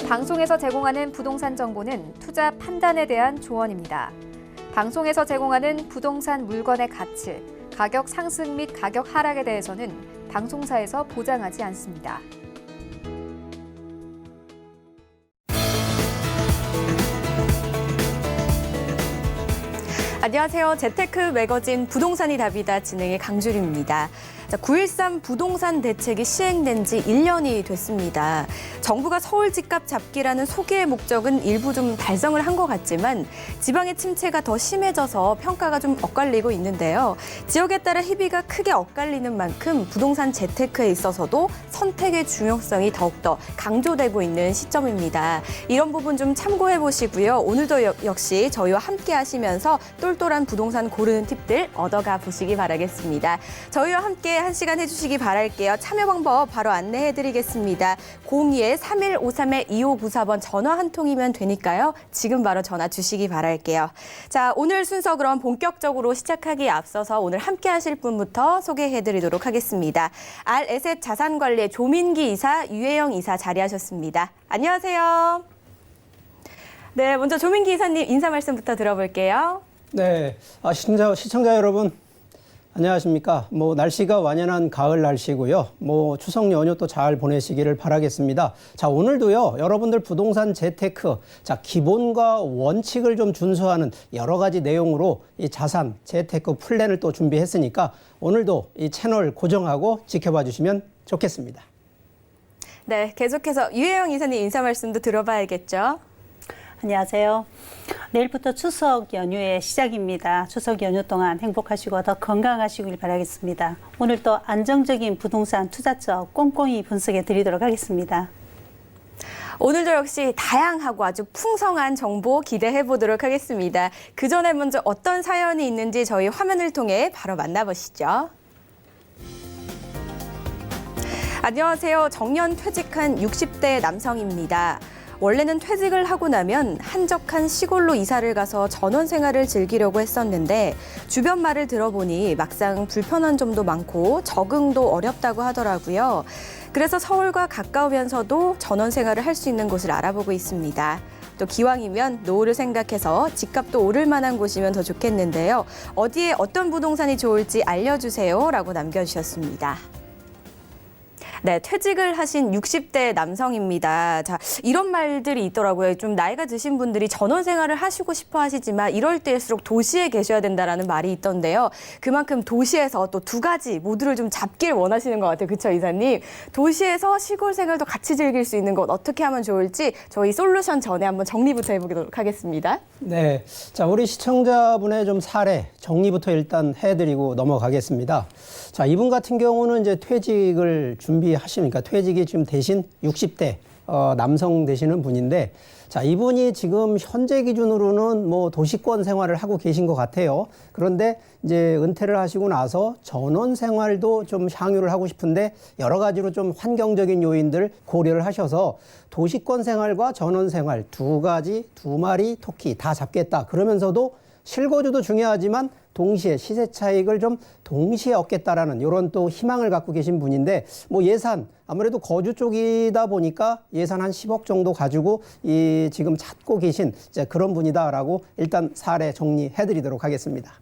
방송에서 제공하는 부동산 정보는 투자 판단에 대한 조언입니다. 방송에서 제공하는 부동산 물건의 가치, 가격 상승 및 가격 하락에 대해서는 방송사에서 보장하지 않습니다. 안녕하세요. 재테크 매거진 부동산이 답이다 진행의 강주리입니다. 9.13 부동산 대책이 시행된 지 1년이 됐습니다. 정부가 서울 집값 잡기라는 소기의 목적은 일부 좀 달성을 한 것 같지만 지방의 침체가 더 심해져서 평가가 좀 엇갈리고 있는데요. 지역에 따라 희비가 크게 엇갈리는 만큼 부동산 재테크에 있어서도 선택의 중요성이 더욱더 강조되고 있는 시점입니다. 이런 부분 좀 참고해 보시고요. 오늘도 역시 저희와 함께 하시면서 똘똘한 부동산 고르는 팁들 얻어가 보시기 바라겠습니다. 저희와 함께 한 시간 해주시기 바랄게요. 참여 방법 바로 안내해드리겠습니다. 02-3153-2594번 전화 한 통이면 되니까요. 지금 바로 전화 주시기 바랄게요. 자, 오늘 순서 그럼 본격적으로 시작하기에 앞서서 오늘 함께 하실 분부터 소개해드리도록 하겠습니다. 알에셋 자산관리의 조민기 이사, 유혜영 이사 자리하셨습니다. 안녕하세요. 네, 먼저 조민기 이사님 인사 말씀부터 들어볼게요. 네, 시청자 여러분 안녕하십니까. 날씨가 완연한 가을 날씨고요. 추석 연휴 또 잘 보내시기를 바라겠습니다. 자, 오늘도요. 여러분들 부동산 재테크, 기본과 원칙을 좀 준수하는 여러 가지 내용으로 이 자산 재테크 플랜을 또 준비했으니까 오늘도 이 채널 고정하고 지켜봐 주시면 좋겠습니다. 네, 계속해서 유혜영 이사님 인사 말씀도 들어봐야겠죠. 안녕하세요. 내일부터 추석 연휴의 시작입니다. 추석 연휴 동안 행복하시고 더 건강하시길 바라겠습니다. 오늘 또 안정적인 부동산 투자처 꼼꼼히 분석해 드리도록 하겠습니다. 오늘도 역시 다양하고 아주 풍성한 정보 기대해 보도록 하겠습니다. 그 전에 먼저 어떤 사연이 있는지 저희 화면을 통해 바로 만나보시죠. 안녕하세요. 정년 퇴직한 60대 남성입니다. 원래는 퇴직을 하고 나면 한적한 시골로 이사를 가서 전원 생활을 즐기려고 했었는데 주변 말을 들어보니 막상 불편한 점도 많고 적응도 어렵다고 하더라고요. 그래서 서울과 가까우면서도 전원 생활을 할 수 있는 곳을 알아보고 있습니다. 또 기왕이면 노후를 생각해서 집값도 오를 만한 곳이면 더 좋겠는데요. 어디에 어떤 부동산이 좋을지 알려주세요 라고 남겨주셨습니다. 네, 퇴직을 하신 60대 남성입니다. 자, 이런 말들이 있더라고요. 좀 나이가 드신 분들이 전원 생활을 하시고 싶어 하시지만 이럴 때일수록 도시에 계셔야 된다라는 말이 있던데요. 그만큼 도시에서 또 두 가지 모두를 좀 잡길 원하시는 것 같아요. 그렇죠, 이사님? 도시에서 시골 생활도 같이 즐길 수 있는 것 어떻게 하면 좋을지 저희 솔루션 전에 한번 정리부터 해보도록 하겠습니다. 네, 자, 우리 시청자분의 좀 사례 정리부터 일단 해드리고 넘어가겠습니다. 자, 이분 같은 경우는 이제 퇴직을 준비하시니까 퇴직이 지금 대신 60대 남성 되시는 분인데, 자, 이분이 지금 현재 기준으로는 도시권 생활을 하고 계신 것 같아요. 그런데 이제 은퇴를 하시고 나서 전원 생활도 좀 향유를 하고 싶은데 여러 가지로 좀 환경적인 요인들 고려를 하셔서 도시권 생활과 전원 생활 두 마리 토끼 다 잡겠다. 그러면서도 실거주도 중요하지만 동시에 시세 차익을 좀 동시에 얻겠다라는 이런 또 희망을 갖고 계신 분인데 예산 아무래도 거주 쪽이다 보니까 예산 한 10억 정도 가지고 지금 찾고 계신 그런 분이다라고 일단 사례 정리해드리도록 하겠습니다.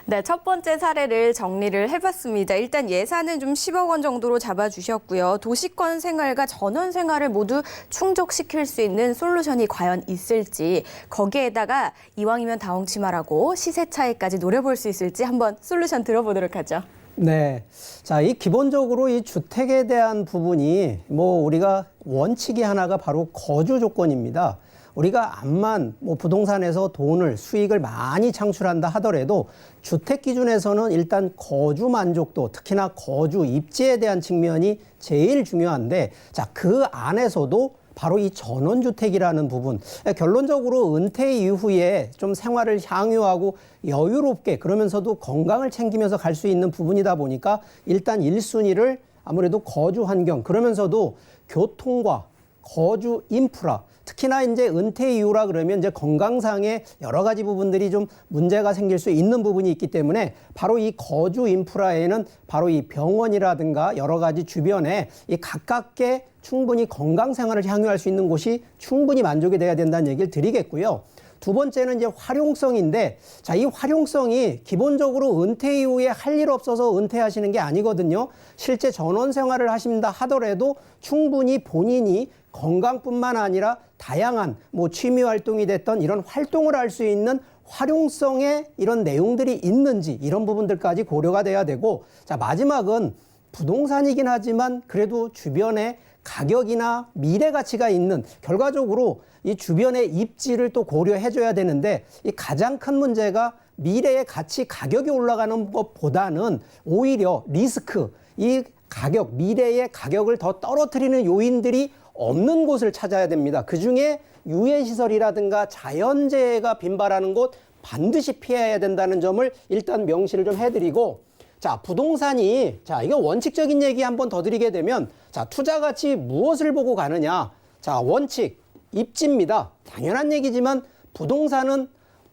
네, 첫 번째 사례를 정리를 해봤습니다. 일단 예산은 좀 10억 원 정도로 잡아주셨고요. 도시권 생활과 전원 생활을 모두 충족시킬 수 있는 솔루션이 과연 있을지, 거기에다가 이왕이면 다홍치마라고 시세 차이까지 노려볼 수 있을지 한번 솔루션 들어보도록 하죠. 네. 자, 기본적으로 이 주택에 대한 부분이 우리가 원칙이 하나가 바로 거주 조건입니다. 우리가 암만 부동산에서 수익을 많이 창출한다 하더라도 주택 기준에서는 일단 거주 만족도, 특히나 거주 입지에 대한 측면이 제일 중요한데, 자, 그 안에서도 바로 이 전원주택이라는 부분, 결론적으로 은퇴 이후에 좀 생활을 향유하고 여유롭게 그러면서도 건강을 챙기면서 갈 수 있는 부분이다 보니까 일단 1순위를 아무래도 거주 환경, 그러면서도 교통과 거주 인프라, 특히나 이제 은퇴 이후라 그러면 이제 건강상의 여러 가지 부분들이 좀 문제가 생길 수 있는 부분이 있기 때문에 바로 이 거주 인프라에는 바로 이 병원이라든가 여러 가지 주변에 이 가깝게 충분히 건강 생활을 향유할 수 있는 곳이 충분히 만족이 돼야 된다는 얘기를 드리겠고요. 두 번째는 이제 활용성인데, 자, 이 활용성이 기본적으로 은퇴 이후에 할 일 없어서 은퇴하시는 게 아니거든요. 실제 전원 생활을 하신다 하더라도 충분히 본인이 건강뿐만 아니라 다양한 뭐 취미 활동이 됐던 이런 활동을 할 수 있는 활용성의 이런 내용들이 있는지 이런 부분들까지 고려가 돼야 되고, 자, 마지막은 부동산이긴 하지만 그래도 주변에 가격이나 미래 가치가 있는, 결과적으로 이 주변의 입지를 또 고려해줘야 되는데, 이 가장 큰 문제가 미래의 가치, 가격이 올라가는 것보다는 오히려 리스크, 이 가격, 미래의 가격을 더 떨어뜨리는 요인들이 없는 곳을 찾아야 됩니다. 그중에 유해시설이라든가 자연재해가 빈발하는 곳 반드시 피해야 된다는 점을 일단 명시를 좀 해드리고, 자, 부동산이, 자, 이거 원칙적인 얘기 한번 더 드리게 되면, 자, 투자 가치 무엇을 보고 가느냐. 자, 원칙, 입지입니다. 당연한 얘기지만 부동산은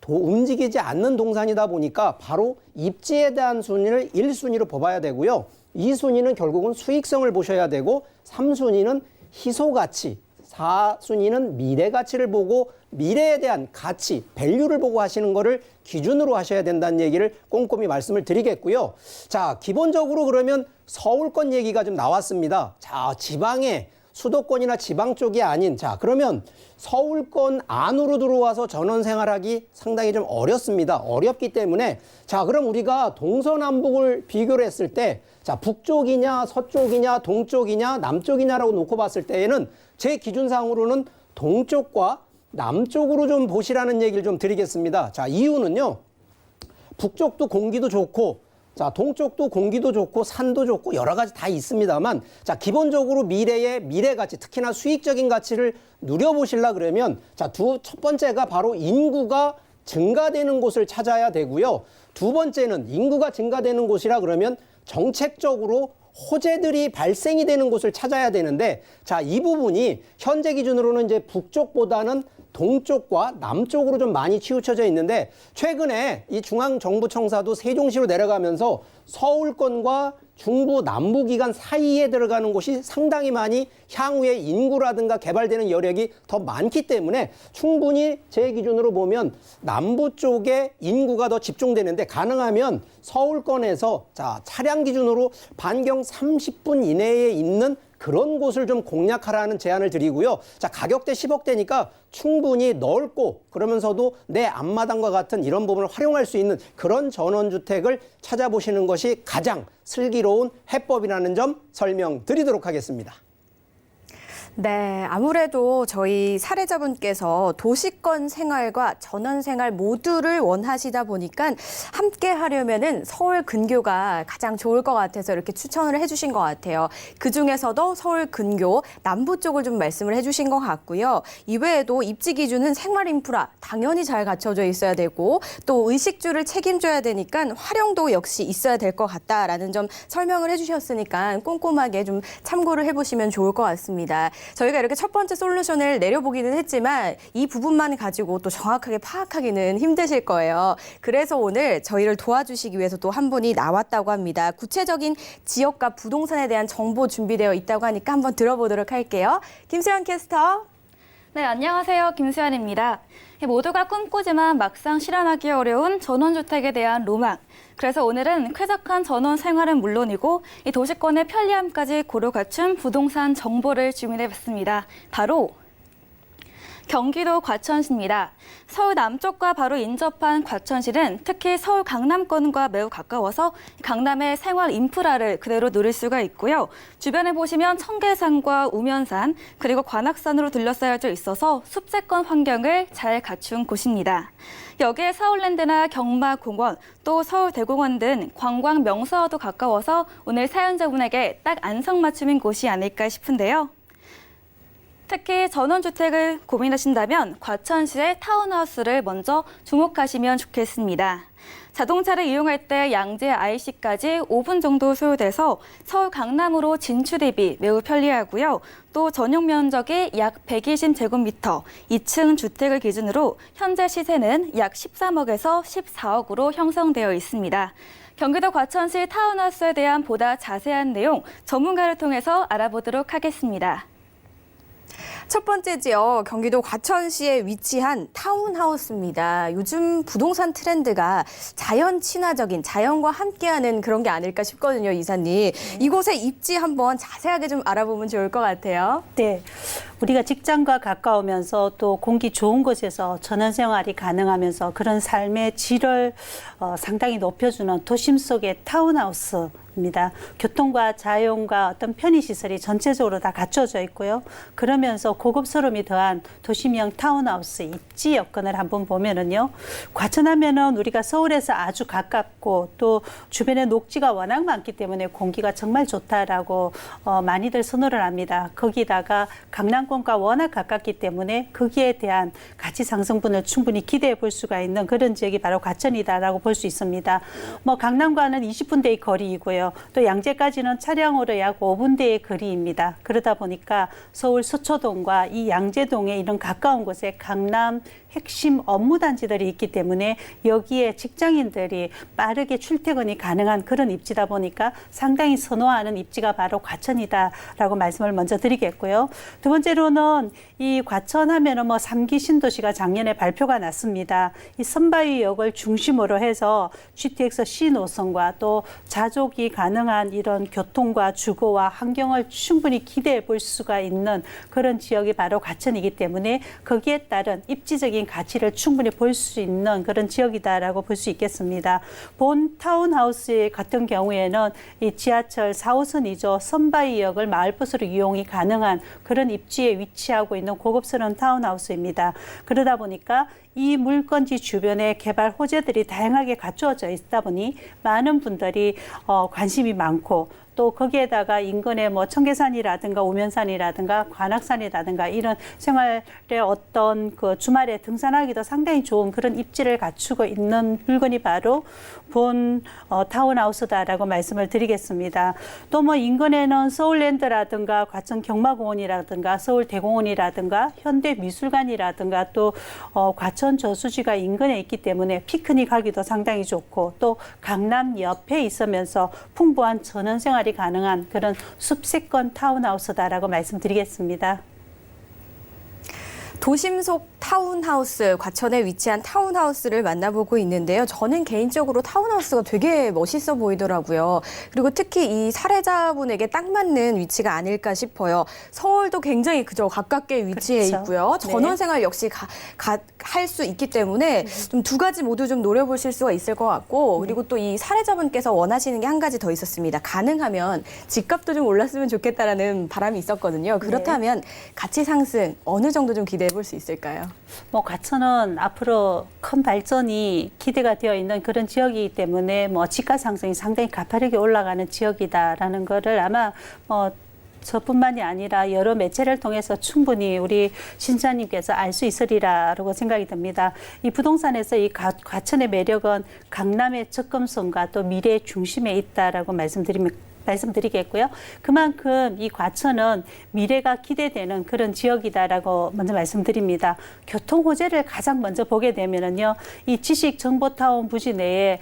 움직이지 않는 동산이다 보니까 바로 입지에 대한 순위를 1순위로 뽑아야 되고요. 2순위는 결국은 수익성을 보셔야 되고, 3순위는 희소가치, 4순위는 미래가치를 보고 미래에 대한 가치, 밸류를 보고 하시는 거를 기준으로 하셔야 된다는 얘기를 꼼꼼히 말씀을 드리겠고요. 자, 기본적으로 그러면 서울권 얘기가 좀 나왔습니다. 자, 지방에 수도권이나 지방 쪽이 아닌, 자, 그러면 서울권 안으로 들어와서 전원 생활하기 상당히 좀 어렵습니다. 어렵기 때문에, 자, 그럼 우리가 동서남북을 비교를 했을 때, 자, 북쪽이냐 서쪽이냐 동쪽이냐 남쪽이냐라고 놓고 봤을 때에는 제 기준상으로는 동쪽과 남쪽으로 좀 보시라는 얘기를 좀 드리겠습니다. 자, 이유는요, 북쪽도 공기도 좋고, 자, 동쪽도 공기도 좋고 산도 좋고 여러 가지 다 있습니다만, 자, 기본적으로 미래의 미래 가치, 특히나 수익적인 가치를 누려보시려 그러면, 자, 첫 번째가 바로 인구가 증가되는 곳을 찾아야 되고요. 두 번째는 인구가 증가되는 곳이라 그러면 정책적으로 호재들이 발생이 되는 곳을 찾아야 되는데, 자, 이 부분이 현재 기준으로는 이제 북쪽보다는 동쪽과 남쪽으로 좀 많이 치우쳐져 있는데, 최근에 이 중앙정부청사도 세종시로 내려가면서 서울권과 중부 남부기간 사이에 들어가는 곳이 상당히 많이 향후에 인구라든가 개발되는 여력이 더 많기 때문에 충분히 제 기준으로 보면 남부 쪽에 인구가 더 집중되는데, 가능하면 서울권에서, 자, 차량 기준으로 반경 30분 이내에 있는 그런 곳을 좀 공략하라는 제안을 드리고요. 자, 가격대 10억대니까 충분히 넓고 그러면서도 내 앞마당과 같은 이런 부분을 활용할 수 있는 그런 전원주택을 찾아보시는 것이 가장 슬기로운 해법이라는 점 설명드리도록 하겠습니다. 네, 아무래도 저희 사례자분께서 도시권 생활과 전원 생활 모두를 원하시다 보니까 함께 하려면은 서울 근교가 가장 좋을 것 같아서 이렇게 추천을 해주신 것 같아요. 그 중에서도 서울 근교 남부 쪽을 좀 말씀을 해주신 것 같고요. 이외에도 입지 기준은 생활 인프라 당연히 잘 갖춰져 있어야 되고, 또 의식주를 책임져야 되니까 활용도 역시 있어야 될 것 같다라는 점 설명을 해주셨으니까 꼼꼼하게 좀 참고를 해보시면 좋을 것 같습니다. 저희가 이렇게 첫 번째 솔루션을 내려보기는 했지만 이 부분만 가지고 또 정확하게 파악하기는 힘드실 거예요. 그래서 오늘 저희를 도와주시기 위해서 또 한 분이 나왔다고 합니다. 구체적인 지역과 부동산에 대한 정보 준비되어 있다고 하니까 한번 들어보도록 할게요. 김수연 캐스터. 네, 안녕하세요. 김수연입니다. 모두가 꿈꾸지만 막상 실현하기 어려운 전원주택에 대한 로망. 그래서 오늘은 쾌적한 전원 생활은 물론이고 이 도시권의 편리함까지 고루 갖춘 부동산 정보를 준비해봤습니다. 바로 경기도 과천시입니다. 서울 남쪽과 바로 인접한 과천시는 특히 서울 강남권과 매우 가까워서 강남의 생활 인프라를 그대로 누릴 수가 있고요. 주변에 보시면 청계산과 우면산 그리고 관악산으로 둘러싸여져 있어서 숲세권 환경을 잘 갖춘 곳입니다. 여기에 서울랜드나 경마공원, 또 서울대공원 등 관광 명소와도 가까워서 오늘 사연자분에게 딱 안성맞춤인 곳이 아닐까 싶은데요. 특히 전원주택을 고민하신다면 과천시의 타운하우스를 먼저 주목하시면 좋겠습니다. 자동차를 이용할 때 양재 IC까지 5분 정도 소요돼서 서울 강남으로 진출 대비 매우 편리하고요. 또 전용 면적이 약 120제곱미터, 2층 주택을 기준으로 현재 시세는 약 13억에서 14억으로 형성되어 있습니다. 경기도 과천시 타운하우스에 대한 보다 자세한 내용 전문가를 통해서 알아보도록 하겠습니다. 첫 번째 지역, 경기도 과천시에 위치한 타운하우스입니다. 요즘 부동산 트렌드가 자연 친화적인, 자연과 함께하는 그런 게 아닐까 싶거든요, 이사님. 이곳의 입지 한번 자세하게 좀 알아보면 좋을 것 같아요. 네, 우리가 직장과 가까우면서 또 공기 좋은 곳에서 전원 생활이 가능하면서 그런 삶의 질을 상당히 높여주는 도심 속의 타운하우스입니다. 교통과 자연과 어떤 편의시설이 전체적으로 다 갖춰져 있고요. 그러면서 고급스러움이 더한 도심형 타운하우스 입지 여건을 한번 보면은요. 과천하면은 우리가 서울에서 아주 가깝고 또 주변에 녹지가 워낙 많기 때문에 공기가 정말 좋다라고 많이들 선호를 합니다. 거기다가 강남권과 워낙 가깝기 때문에 거기에 대한 가치 상승분을 충분히 기대해 볼 수가 있는 그런 지역이 바로 과천이다라고 볼 수 있습니다. 뭐 강남과는 20분대의 거리이고요. 또 양재까지는 차량으로 약 5분대의 거리입니다. 그러다 보니까 서울 서초동과 이 양재동에 이런 가까운 곳에 강남 핵심 업무단지들이 있기 때문에 여기에 직장인들이 빠르게 출퇴근이 가능한 그런 입지다 보니까 상당히 선호하는 입지가 바로 과천이다라고 말씀을 먼저 드리겠고요. 두 번째로는 이 과천하면은 뭐 3기 신도시가 작년에 발표가 났습니다. 이 선바위역을 중심으로 해서 GTX C 노선과 또 자족이 가능한 이런 교통과 주거와 환경을 충분히 기대해 볼 수가 있는 그런 지역이 바로 과천이기 때문에 거기에 따른 입지적인 가치를 충분히 볼 수 있는 그런 지역이다라고 볼 수 있겠습니다. 본 타운하우스 같은 경우에는 이 지하철 4호선이죠. 선바위역을 마을버스로 이용이 가능한 그런 입지에 위치하고 있는 고급스러운 타운하우스입니다. 그러다 보니까 이 물건지 주변에 개발 호재들이 다양하게 갖추어져 있다 보니 많은 분들이 관심이 많고 또 거기에다가 인근에 뭐 청계산이라든가 우면산이라든가 관악산이라든가 이런 생활의 어떤 그 주말에 등산하기도 상당히 좋은 그런 입지를 갖추고 있는 물건이 바로 본 타운하우스다라고 말씀을 드리겠습니다. 또 뭐 인근에는 서울랜드라든가 과천 경마공원이라든가 서울대공원이라든가 현대미술관이라든가 또 과천 저수지가 인근에 있기 때문에 피크닉 하기도 상당히 좋고 또 강남 옆에 있으면서 풍부한 전원생활이 가능한 그런 숲세권 타운하우스다라고 말씀드리겠습니다. 도심 속 타운하우스, 과천에 위치한 타운하우스를 만나보고 있는데요. 저는 개인적으로 타운하우스가 되게 멋있어 보이더라고요. 그리고 특히 이 사례자분에게 딱 맞는 위치가 아닐까 싶어요. 서울도 굉장히 그저 가깝게 위치해 그렇죠. 있고요. 전원생활 역시 할 수 있기 때문에 좀 두 가지 모두 좀 노려보실 수가 있을 것 같고 그리고 또 이 사례자분께서 원하시는 게 한 가지 더 있었습니다. 가능하면 집값도 좀 올랐으면 좋겠다라는 바람이 있었거든요. 그렇다면 가치 상승 어느 정도 좀 기대해 볼 수 있을까요? 뭐 과천은 앞으로 큰 발전이 기대가 되어 있는 그런 지역이기 때문에 뭐 집가 상승이 상당히 가파르게 올라가는 지역이다라는 거를 아마 저뿐만이 아니라 여러 매체를 통해서 충분히 우리 신사님께서 알 수 있으리라고 생각이 듭니다. 이 부동산에서 이 과천의 매력은 강남의 접근성과 또 미래의 중심에 있다라고 말씀드리겠고요. 그만큼 이 과천은 미래가 기대되는 그런 지역이다라고 먼저 말씀드립니다. 교통 호재를 가장 먼저 보게 되면은요, 이 지식정보타운 부지 내에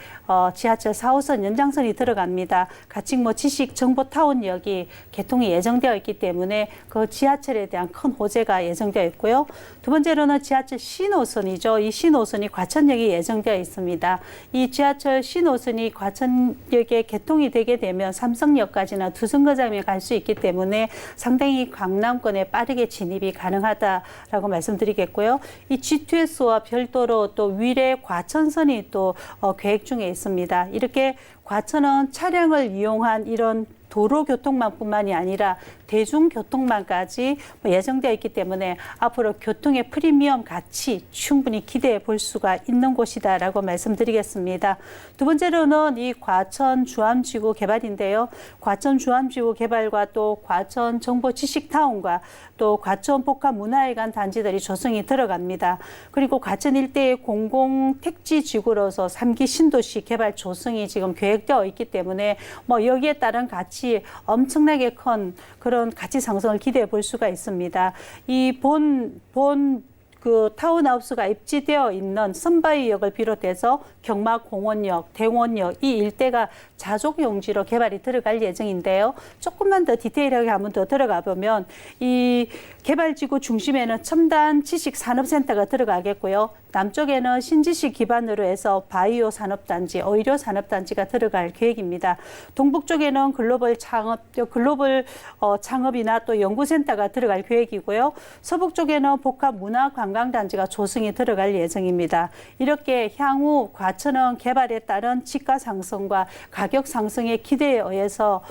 지하철 4호선 연장선이 들어갑니다. 가칭 지식정보타운역이 개통이 예정되어 있기 때문에 그 지하철에 대한 큰 호재가 예정되어 있고요. 두 번째로는 지하철 신호선이죠. 이 신호선이 과천역에 예정되어 있습니다. 이 지하철 신호선이 과천역에 개통이 되게 되면 삼성역까지나 두 정거장에 갈 수 있기 때문에 상당히 강남권에 빠르게 진입이 가능하다라고 말씀드리겠고요. 이 G2S와 별도로 또 위례 과천선이 또 계획 중에 있습니다. 이렇게 과천은 차량을 이용한 이런 도로교통망뿐만이 아니라 대중교통망까지 예정되어 있기 때문에 앞으로 교통의 프리미엄 가치 충분히 기대해 볼 수가 있는 곳이다라고 말씀드리겠습니다. 두 번째로는 이 과천 주암지구 개발인데요. 과천 주암지구 개발과 또 과천 정보지식타운과 또 과천 복합문화회관 단지들이 조성이 들어갑니다. 그리고 과천 일대의 공공택지지구로서 3기 신도시 개발 조성이 지금 계획되어 있기 때문에 여기에 따른 가치 엄청나게 큰 그런 가치 상승을 기대해 볼 수가 있습니다. 이 그 타운하우스가 입지되어 있는 선바위역을 비롯해서 경마공원역, 대원역 이 일대가 자족용지로 개발이 들어갈 예정인데요. 조금만 더 디테일하게 한번 더 들어가 보면 이 개발지구 중심에는 첨단 지식산업센터가 들어가겠고요. 남쪽에는 신지식 기반으로 해서 바이오 산업단지, 의료 산업단지가 들어갈 계획입니다. 동북 쪽에는 글로벌 창업이나 또 연구센터가 들어갈 계획이고요. 서북 쪽에는 복합 문화 관광단지가 조성이 들어갈 예정입니다. 이렇게 향후 과천은 개발에 따른 지가 상승과 가격 상승의 기대에 의해서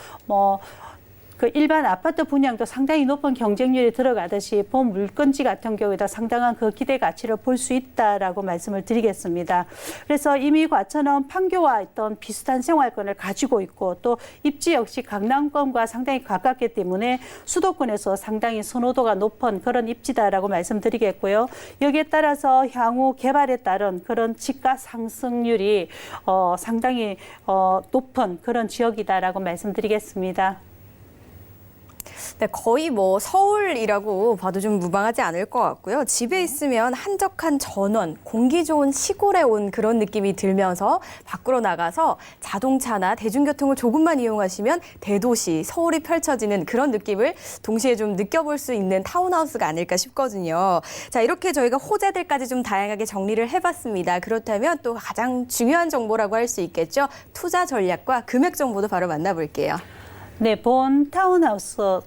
그 일반 아파트 분양도 상당히 높은 경쟁률이 들어가듯이 본 물건지 같은 경우에도 상당한 그 기대 가치를 볼 수 있다라고 말씀을 드리겠습니다. 그래서 이미 과천은 판교와 어떤 비슷한 생활권을 가지고 있고 또 입지 역시 강남권과 상당히 가깝기 때문에 수도권에서 상당히 선호도가 높은 그런 입지다라고 말씀드리겠고요. 여기에 따라서 향후 개발에 따른 그런 지가 상승률이 상당히 높은 그런 지역이다라고 말씀드리겠습니다. 네, 거의 서울이라고 봐도 좀 무방하지 않을 것 같고요. 집에 있으면 한적한 전원, 공기 좋은 시골에 온 그런 느낌이 들면서 밖으로 나가서 자동차나 대중교통을 조금만 이용하시면 대도시, 서울이 펼쳐지는 그런 느낌을 동시에 좀 느껴볼 수 있는 타운하우스가 아닐까 싶거든요. 자, 이렇게 저희가 호재들까지 좀 다양하게 정리를 해봤습니다. 그렇다면 또 가장 중요한 정보라고 할 수 있겠죠. 투자 전략과 금액 정보도 바로 만나볼게요. 네, 본 타운하우스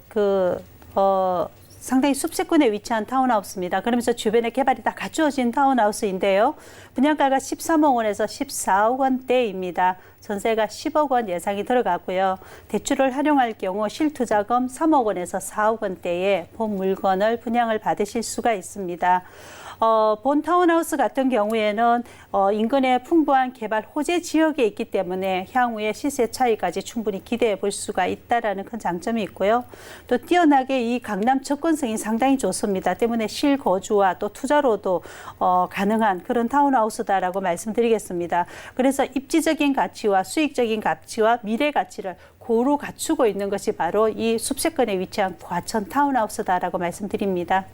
상당히 숲세권에 위치한 타운하우스입니다. 그러면서 주변에 개발이 다 갖추어진 타운하우스인데요. 분양가가 13억 원에서 14억 원대입니다. 전세가 10억 원 예상이 들어가고요. 대출을 활용할 경우 실투자금 3억 원에서 4억 원대의 본 물건을 분양을 받으실 수가 있습니다. 본 타운하우스 같은 경우에는 인근에 풍부한 개발 호재 지역에 있기 때문에 향후에 시세 차이까지 충분히 기대해 볼 수가 있다라는 큰 장점이 있고요. 또 뛰어나게 이 강남 접근성이 상당히 좋습니다. 때문에 실거주와 또 투자로도 가능한 그런 타운하우스다라고 말씀드리겠습니다. 그래서 입지적인 가치와 수익적인 가치와 미래 가치를 고루 갖추고 있는 것이 바로 이 숲세권에 위치한 과천 타운하우스다라고 말씀드립니다.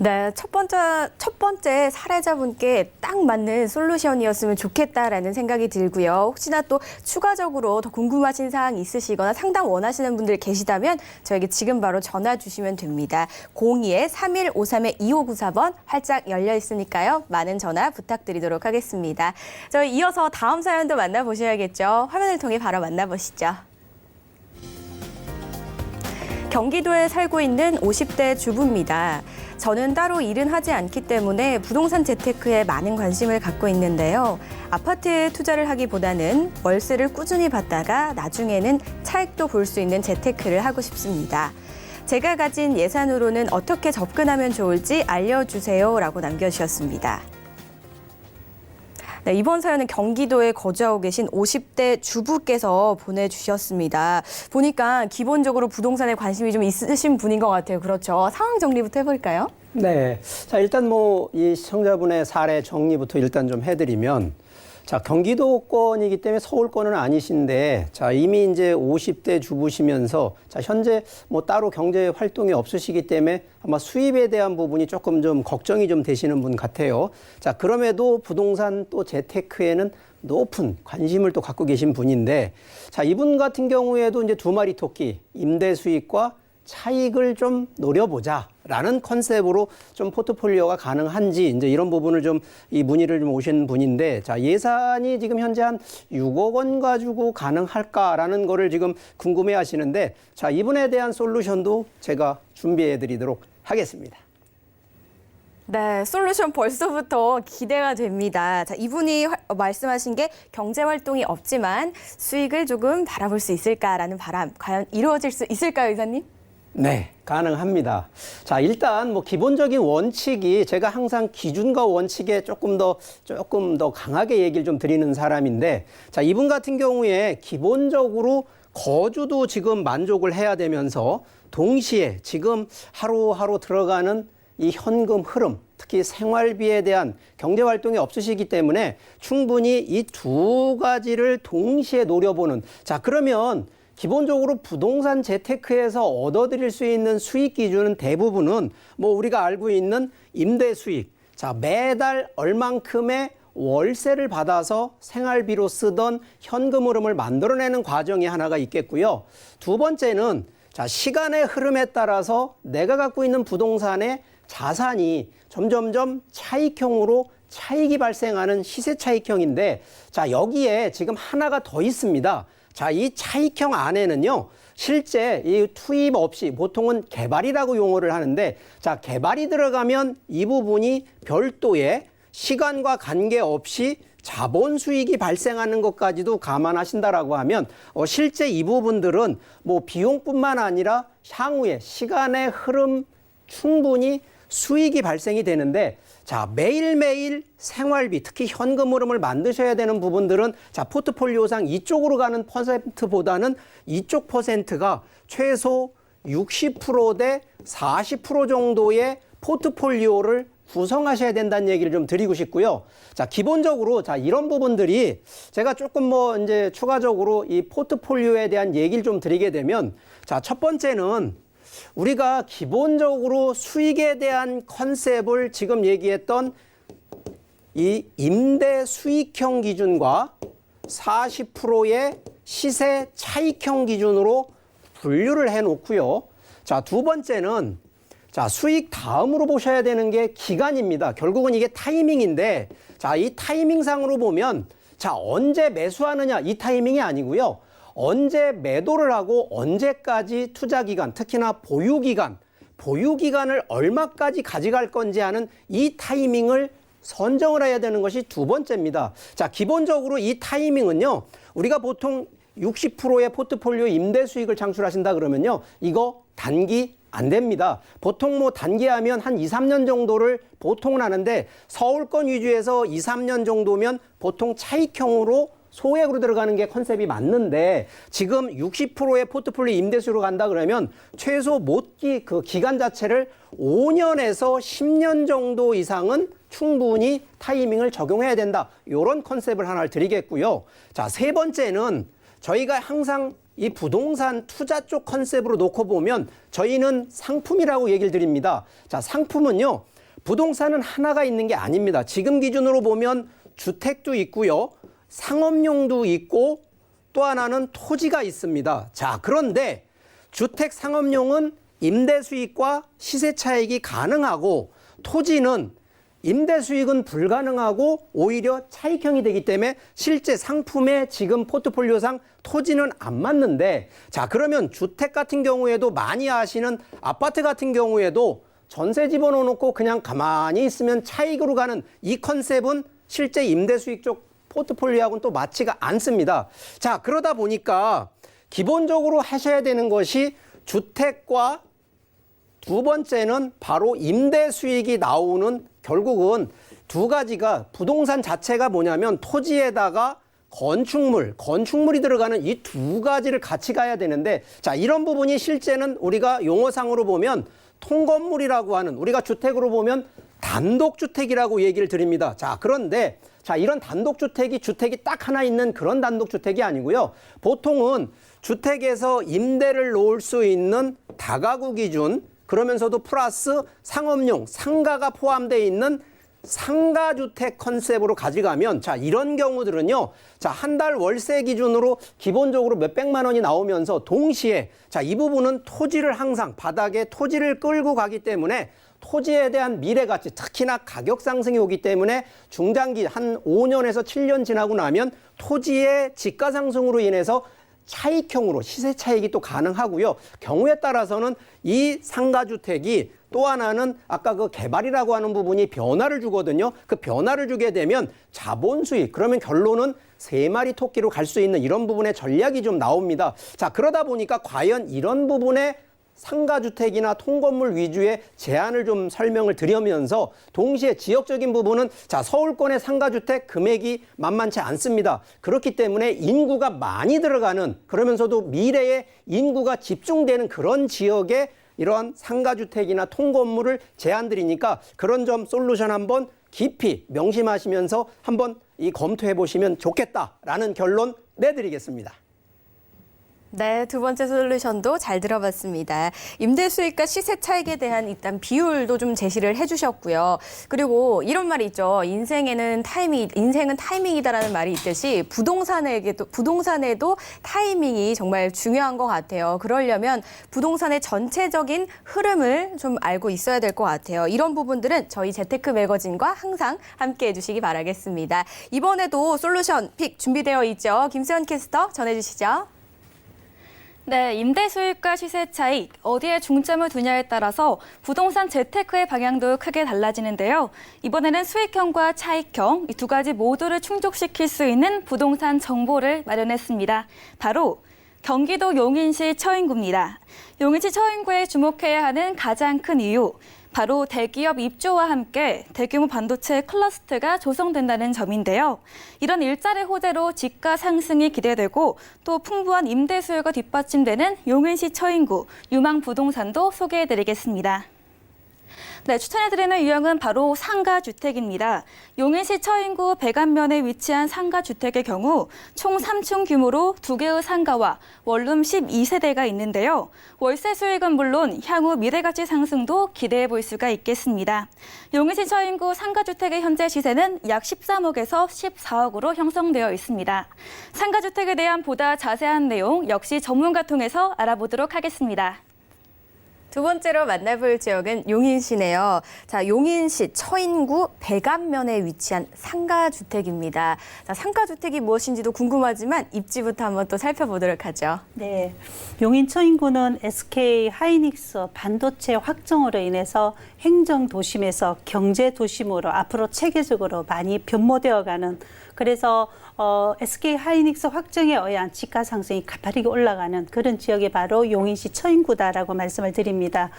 네, 첫 번째 사례자분께 딱 맞는 솔루션이었으면 좋겠다라는 생각이 들고요. 혹시나 또 추가적으로 더 궁금하신 사항 있으시거나 상담 원하시는 분들 계시다면 저에게 지금 바로 전화 주시면 됩니다. 02-3153-2594번 활짝 열려 있으니까요. 많은 전화 부탁드리도록 하겠습니다. 저희 이어서 다음 사연도 만나보셔야겠죠. 화면을 통해 바로 만나보시죠. 경기도에 살고 있는 50대 주부입니다. 저는 따로 일은 하지 않기 때문에 부동산 재테크에 많은 관심을 갖고 있는데요. 아파트에 투자를 하기보다는 월세를 꾸준히 받다가 나중에는 차익도 볼 수 있는 재테크를 하고 싶습니다. 제가 가진 예산으로는 어떻게 접근하면 좋을지 알려주세요라고 남겨주셨습니다. 네, 이번 사연은 경기도에 거주하고 계신 50대 주부께서 보내주셨습니다. 보니까 기본적으로 부동산에 관심이 좀 있으신 분인 것 같아요. 그렇죠. 상황 정리부터 해볼까요? 네. 자, 일단 이 시청자분의 사례 정리부터 일단 좀 해드리면, 자, 경기도권이기 때문에 서울권은 아니신데, 자, 이미 이제 50대 주부시면서, 자, 현재 따로 경제 활동이 없으시기 때문에 아마 수입에 대한 부분이 조금 좀 걱정이 좀 되시는 분 같아요. 자, 그럼에도 부동산 또 재테크에는 높은 관심을 또 갖고 계신 분인데, 자, 이분 같은 경우에도 이제 두 마리 토끼, 임대 수익과 차익을 좀 노려보자라는 컨셉으로 좀 포트폴리오가 가능한지 이제 이런 부분을 좀 이 문의를 좀 오신 분인데, 자, 예산이 지금 현재 한 6억 원 가지고 가능할까라는 거를 지금 궁금해 하시는데, 자, 이분에 대한 솔루션도 제가 준비해 드리도록 하겠습니다. 네, 솔루션 벌써부터 기대가 됩니다. 자, 이분이 말씀하신 게 경제 활동이 없지만 수익을 조금 바라볼 수 있을까라는 바람, 과연 이루어질 수 있을까요, 이사님? 네, 가능합니다. 자, 일단 뭐 기본적인 원칙이 제가 항상 기준과 원칙에 조금 더 강하게 얘기를 좀 드리는 사람인데, 자, 이분 같은 경우에 기본적으로 거주도 지금 만족을 해야 되면서 동시에 지금 하루하루 들어가는 이 현금 흐름, 특히 생활비에 대한 경제 활동이 없으시기 때문에 충분히 이 두 가지를 동시에 노려보는, 자, 그러면 기본적으로 부동산 재테크에서 얻어들일 수 있는 수익 기준은 대부분은 뭐 우리가 알고 있는 임대 수익, 자, 매달 얼만큼의 월세를 받아서 생활비로 쓰던 현금 흐름을 만들어내는 과정이 하나가 있겠고요. 두 번째는 자, 시간의 흐름에 따라서 내가 갖고 있는 부동산의 자산이 점점점 차익형으로 차익이 발생하는 시세 차익형인데, 자, 여기에 지금 하나가 더 있습니다. 자, 이 차익형 안에는요, 실제 이 투입 없이 보통은 개발이라고 용어를 하는데, 자, 개발이 들어가면 이 부분이 별도의 시간과 관계없이 자본 수익이 발생하는 것까지도 감안하신다라고 하면 실제 이 부분들은 뭐 비용뿐만 아니라 향후에 시간의 흐름 충분히 수익이 발생이 되는데, 자, 매일매일 생활비, 특히 현금 흐름을 만드셔야 되는 부분들은 자, 포트폴리오상 이쪽으로 가는 퍼센트보다는 이쪽 퍼센트가 최소 60%대 40% 정도의 포트폴리오를 구성하셔야 된다는 얘기를 좀 드리고 싶고요. 자, 기본적으로 자, 이런 부분들이 제가 조금 뭐 이제 추가적으로 이 포트폴리오에 대한 얘기를 좀 드리게 되면, 자, 첫 번째는 우리가 기본적으로 수익에 대한 컨셉을 지금 얘기했던 이 임대 수익형 기준과 40%의 시세 차익형 기준으로 분류를 해 놓고요. 자, 두 번째는 자, 수익 다음으로 보셔야 되는 게 기간입니다. 결국은 이게 타이밍인데, 자, 이 타이밍상으로 보면 자, 언제 매수하느냐 이 타이밍이 아니고요. 언제 매도를 하고 언제까지 투자 기간, 특히나 보유 기간을 얼마까지 가져갈 건지 하는 이 타이밍을 선정을 해야 되는 것이 두 번째입니다. 자, 기본적으로 이 타이밍은요, 우리가 보통 60%의 포트폴리오 임대 수익을 창출하신다 그러면요, 이거 단기 안 됩니다. 보통 뭐 단기하면 한 2, 3년 정도를 보통은 하는데, 서울권 위주에서 2, 3년 정도면 보통 차익형으로 소액으로 들어가는 게 컨셉이 맞는데, 지금 60%의 포트폴리오 임대수로 간다 그러면 최소 그 기간 자체를 5년에서 10년 정도 이상은 충분히 타이밍을 적용해야 된다. 이런 컨셉을 하나를 드리겠고요. 자, 세 번째는 저희가 항상 이 부동산 투자 쪽 컨셉으로 놓고 보면 저희는 상품이라고 얘기를 드립니다. 자, 상품은요, 부동산은 하나가 있는 게 아닙니다. 지금 기준으로 보면 주택도 있고요, 상업용도 있고 또 하나는 토지가 있습니다. 자, 그런데 주택 상업용은 임대 수익과 시세 차익이 가능하고, 토지는 임대 수익은 불가능하고 오히려 차익형이 되기 때문에 실제 상품의 지금 포트폴리오상 토지는 안 맞는데, 자, 그러면 주택 같은 경우에도 많이 아시는 아파트 같은 경우에도 전세 집어넣어 놓고 그냥 가만히 있으면 차익으로 가는 이 컨셉은 실제 임대 수익 쪽 포트폴리오하고는 또 맞지가 않습니다. 자, 그러다 보니까 기본적으로 하셔야 되는 것이 주택과 두 번째는 바로 임대 수익이 나오는, 결국은 두 가지가, 부동산 자체가 뭐냐면 토지에다가 건축물이 들어가는 이 두 가지를 같이 가야 되는데, 자, 이런 부분이 실제는 우리가 용어상으로 보면 통건물이라고 하는, 우리가 주택으로 보면 단독주택이라고 얘기를 드립니다. 자, 그런데 자, 이런 단독주택이 딱 하나 있는 그런 단독주택이 아니고요. 보통은 주택에서 임대를 놓을 수 있는 다가구 기준, 그러면서도 플러스 상업용, 상가가 포함되어 있는 상가주택 컨셉으로 가져가면, 자, 이런 경우들은요, 자, 한 달 월세 기준으로 기본적으로 몇백만 원이 나오면서 동시에, 자, 이 부분은 토지를 항상 바닥에 토지를 끌고 가기 때문에 토지에 대한 미래 가치, 특히나 가격 상승이 오기 때문에 중장기 한 5년에서 7년 지나고 나면 토지의 지가 상승으로 인해서 차익형으로 시세 차익이 또 가능하고요. 경우에 따라서는 이 상가주택이 또 하나는 아까 그 개발이라고 하는 부분이 변화를 주거든요. 그 변화를 주게 되면 자본 수익, 그러면 결론은 3마리 토끼로 갈 수 있는 이런 부분의 전략이 좀 나옵니다. 자, 그러다 보니까 과연 이런 부분에 상가주택이나 통건물 위주의 제한을 좀 설명을 드리면서 동시에 지역적인 부분은 자, 서울권의 상가주택 금액이 만만치 않습니다. 그렇기 때문에 인구가 많이 들어가는 그러면서도 미래에 인구가 집중되는 그런 지역에 이러한 상가주택이나 통건물을 제한드리니까 그런 점 솔루션 한번 깊이 명심하시면서 한번 이 검토해 보시면 좋겠다라는 결론 내드리겠습니다. 네, 두 번째 솔루션도 잘 들어봤습니다. 임대 수익과 시세 차익에 대한 일단 비율도 좀 제시를 해주셨고요. 그리고 이런 말이 있죠. 인생은 타이밍이다라는 말이 있듯이 부동산에도 타이밍이 정말 중요한 것 같아요. 그러려면 부동산의 전체적인 흐름을 좀 알고 있어야 될 것 같아요. 이런 부분들은 저희 재테크 매거진과 항상 함께해 주시기 바라겠습니다. 이번에도 솔루션 픽 준비되어 있죠. 김수현 캐스터 전해주시죠. 네, 임대 수익과 시세 차익, 어디에 중점을 두냐에 따라서 부동산 재테크의 방향도 크게 달라지는데요. 이번에는 수익형과 차익형, 이 두 가지 모두를 충족시킬 수 있는 부동산 정보를 마련했습니다. 바로 경기도 용인시 처인구입니다. 용인시 처인구에 주목해야 하는 가장 큰 이유, 바로 대기업 입주와 함께 대규모 반도체 클러스터가 조성된다는 점인데요. 이런 일자리 호재로 집가 상승이 기대되고 또 풍부한 임대 수요가 뒷받침되는 용인시 처인구 유망 부동산도 소개해드리겠습니다. 네, 추천해드리는 유형은 바로 상가주택입니다. 용인시 처인구 백안면에 위치한 상가주택의 경우 총 3층 규모로 2개의 상가와 원룸 12세대가 있는데요. 월세 수익은 물론 향후 미래가치 상승도 기대해 볼 수가 있겠습니다. 용인시 처인구 상가주택의 현재 시세는 약 13억에서 14억으로 형성되어 있습니다. 상가주택에 대한 보다 자세한 내용 역시 전문가 통해서 알아보도록 하겠습니다. 두 번째로 만나볼 지역은 용인시네요. 자, 용인시 처인구 백안면에 위치한 상가주택입니다. 자, 상가주택이 무엇인지도 궁금하지만 입지부터 한번 또 살펴보도록 하죠. 네, 용인 처인구는 SK 하이닉스 반도체 확정으로 인해서 행정 도심에서 경제 도심으로 앞으로 체계적으로 많이 변모되어가는, 그래서 SK 하이닉스 확정에 의한 집가 상승이 가파르게 올라가는 그런 지역이 바로 용인시 처인구다라고 말씀을 드립니다.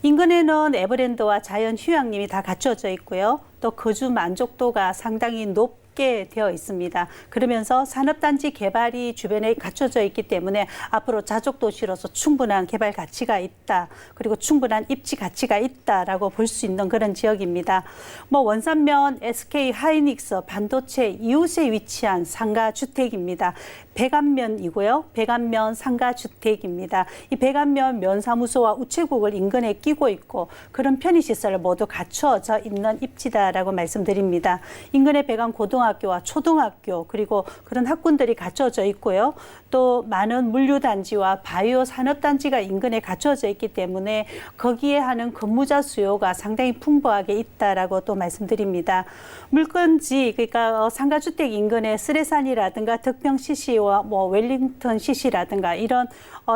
인근에는 에버랜드와 자연 휴양림이 다 갖춰져 있고요. 또 거주 만족도가 상당히 높게 되어 있습니다. 그러면서 산업단지 개발이 주변에 갖춰져 있기 때문에 앞으로 자족도시로서 충분한 개발 가치가 있다. 그리고 충분한 입지 가치가 있다라고 볼 수 있는 그런 지역입니다. 원산면 SK 하이닉스 반도체 이웃에 위치한 상가주택입니다. 백안면이고요. 백안면 상가주택입니다. 이 백안면 면사무소와 우체국을 인근에 끼고 있고 그런 편의시설 모두 갖춰져 있는 입지다라고 말씀드립니다. 인근에 백안 고등학교와 초등학교 그리고 그런 학군들이 갖춰져 있고요. 또 많은 물류단지와 바이오 산업단지가 인근에 갖춰져 있기 때문에 거기에 하는 근무자 수요가 상당히 풍부하게 있다라고 또 말씀드립니다. 물건지 그러니까 상가주택 인근에 스레산이라든가 덕평 CC와 웰링턴 CC라든가 이런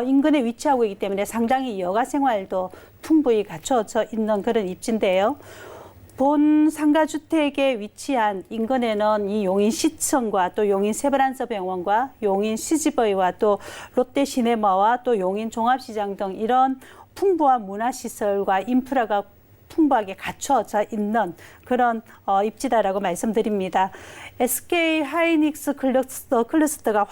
인근에 위치하고 있기 때문에 상당히 여가 생활도 풍부히 갖춰져 있는 그런 입지인데요. 본 상가주택에 위치한 인근에는 이 용인시청과 또 용인 세브란스 병원과 용인 CGV와 또 롯데시네마와 또 용인 종합시장 등 이런 풍부한 문화시설과 인프라가 풍부하게 갖춰져 있는 그런 입지다라고 말씀드립니다. SK 하이닉스 클러스터가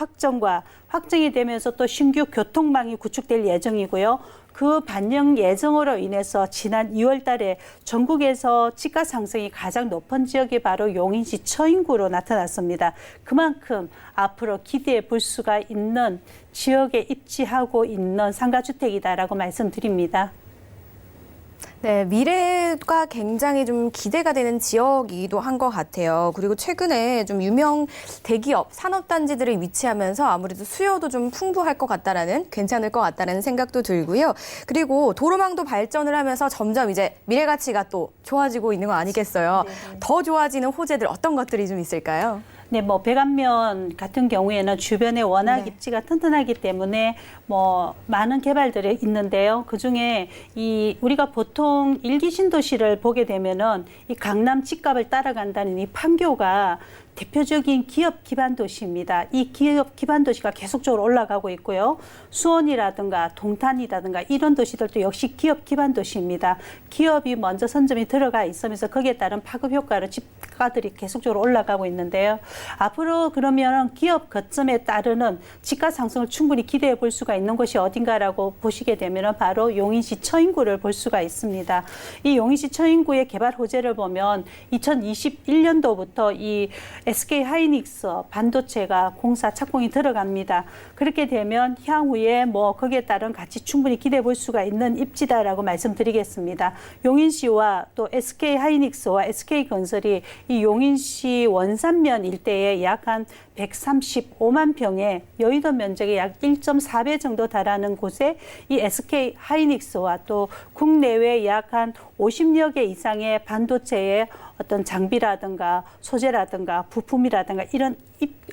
확정이 되면서 또 신규 교통망이 구축될 예정이고요. 그 반영 예정으로 인해서 지난 2월 달에 전국에서 집가 상승이 가장 높은 지역이 바로 용인시 처인구로 나타났습니다. 그만큼 앞으로 기대해 볼 수가 있는 지역에 입지하고 있는 상가주택이다라고 말씀드립니다. 네, 미래가 굉장히 좀 기대가 되는 지역이기도 한 것 같아요. 그리고 최근에 좀 유명 대기업 산업단지들이 위치하면서 아무래도 수요도 좀 풍부할 것 같다라는, 괜찮을 것 같다라는 생각도 들고요. 그리고 도로망도 발전을 하면서 점점 이제 미래 가치가 또 좋아지고 있는 거 아니겠어요? 더 좋아지는 호재들 어떤 것들이 좀 있을까요? 네, 뭐 백안면 같은 경우에는 주변에 워낙 입지가 튼튼하기 때문에 뭐 많은 개발들이 있는데요. 그 중에 이 우리가 보통 일기 신도시를 보게 되면은 이 강남 집값을 따라간다는 이 판교가 대표적인 기업 기반 도시입니다. 이 기업 기반 도시가 계속적으로 올라가고 있고요. 수원이라든가 동탄이라든가 이런 도시들도 역시 기업 기반 도시입니다. 기업이 먼저 선점이 들어가 있으면서 거기에 따른 파급 효과로 집가들이 계속적으로 올라가고 있는데요. 앞으로 그러면 기업 거점에 따르는 집가 상승을 충분히 기대해 볼 수가 있는 곳이 어딘가라고 보시게 되면 바로 용인시 처인구를 볼 수가 있습니다. 이 용인시 처인구의 개발 호재를 보면 2021년도부터 이 SK 하이닉스 반도체가 공사 착공이 들어갑니다. 그렇게 되면 향후에 뭐 거기에 따른 가치 충분히 기대해 볼 수가 있는 입지다라고 말씀드리겠습니다. 용인시와 또 SK 하이닉스와 SK 건설이 이 용인시 원산면 일대에 약 한 135만 평의 여의도 면적의 약 1.4배 정도 달하는 곳에 이 SK 하이닉스와 또 국내외 약 한 50여 개 이상의 반도체의 어떤 장비라든가 소재라든가 부품이라든가 이런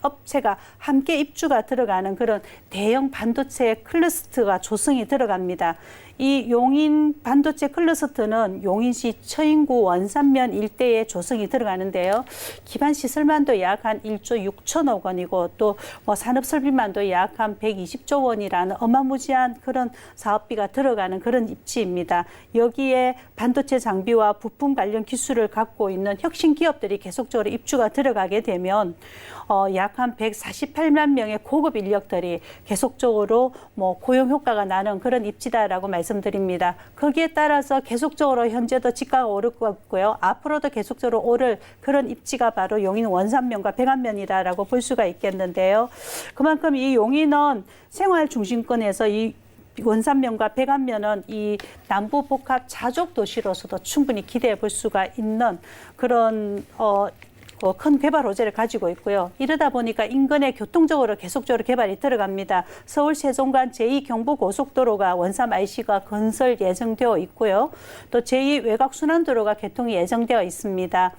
업체가 함께 입주가 들어가는 그런 대형 반도체 클러스터가 조성이 들어갑니다. 이 용인 반도체 클러스터는 용인시 처인구 원산면 일대에 조성이 들어가는데요. 기반 시설만도 약 한 1조 6천억 원이고 또 뭐 산업 설비만도 약 한 120조 원이라는 어마무지한 그런 사업비가 들어가는 그런 입지입니다. 여기에 반도체 장비와 부품 관련 기술을 갖고 있는 혁신 기업들이 계속적으로 입주가 들어가게 되면 약 한 148만 명의 고급 인력들이 계속적으로 뭐 고용 효과가 나는 그런 입지다라고 말씀드립니다. 거기에 따라서 계속적으로 현재도 집가가 오르고 있고요. 앞으로도 계속적으로 오를 그런 입지가 바로 용인 원산면과 백안면이다라고 볼 수가 있겠는데요. 그만큼 이 용인은 생활 중심권에서 이 원산면과 백안면은 이 남부 복합 자족 도시로서도 충분히 기대해 볼 수가 있는 그런 큰 개발 호재를 가지고 있고요. 이러다 보니까 인근에 교통적으로 계속적으로 개발이 들어갑니다. 서울 세종간 제2경부고속도로가 원삼 IC가 건설 예정되어 있고요. 또 제2외곽순환도로가 개통이 예정되어 있습니다.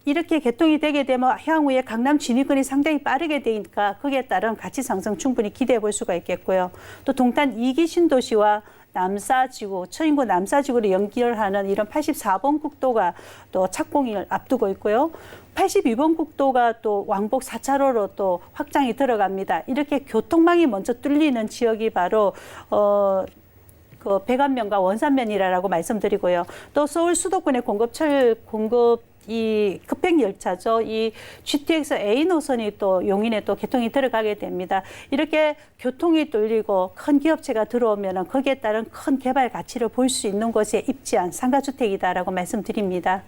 이렇게 개통이 되게 되면 향후에 강남 진입권이 상당히 빠르게 되니까 거기에 따른 가치 상승 충분히 기대해 볼 수가 있겠고요. 또 동탄 2기 신도시와 남사지구, 처인구 남사지구를 연결하는 이런 84번 국도가 또 착공을 앞두고 있고요. 82번 국도가 또 왕복 4차로로 또 확장이 들어갑니다. 이렇게 교통망이 먼저 뚫리는 지역이 바로 그 백안면과 원산면이라고 말씀드리고요. 또 서울 수도권의 이 급행열차죠. 이 GTX A 노선이 또 용인에 또 개통이 들어가게 됩니다. 이렇게 교통이 뚫리고 큰 기업체가 들어오면 거기에 따른 큰 개발 가치를 볼 수 있는 곳에 입지한 상가주택이다라고 말씀드립니다.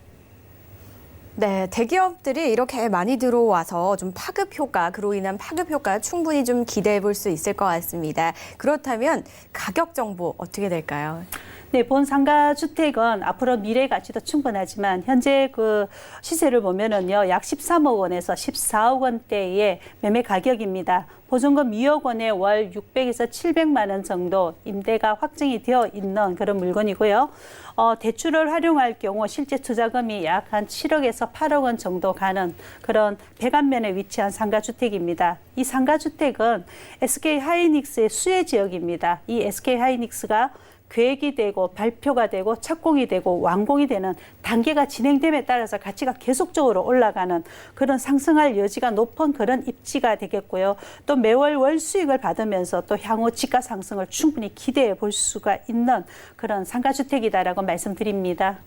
네, 대기업들이 이렇게 많이 들어와서 좀 파급 효과, 그로 인한 파급 효과 충분히 좀 기대해 볼 수 있을 것 같습니다. 그렇다면 가격 정보 어떻게 될까요? 네, 본 상가 주택은 앞으로 미래 가치도 충분하지만 현재 그 시세를 보면은요, 약 13억 원에서 14억 원대의 매매 가격입니다. 보증금 2억 원에 월 600에서 700만 원 정도 임대가 확정이 되어 있는 그런 물건이고요. 대출을 활용할 경우 실제 투자금이 약 한 7억에서 8억 원 정도 가는 그런 백안면에 위치한 상가주택입니다. 이 상가주택은 SK 하이닉스의 수혜 지역입니다. 이 SK 하이닉스가 계획이 되고 발표가 되고 착공이 되고 완공이 되는 단계가 진행됨에 따라서 가치가 계속적으로 올라가는 그런 상승할 여지가 높은 그런 입지가 되겠고요. 또 매월 월 수익을 받으면서 또 향후 집가 상승을 충분히 기대해 볼 수가 있는 그런 상가주택이다라고 말씀드립니다.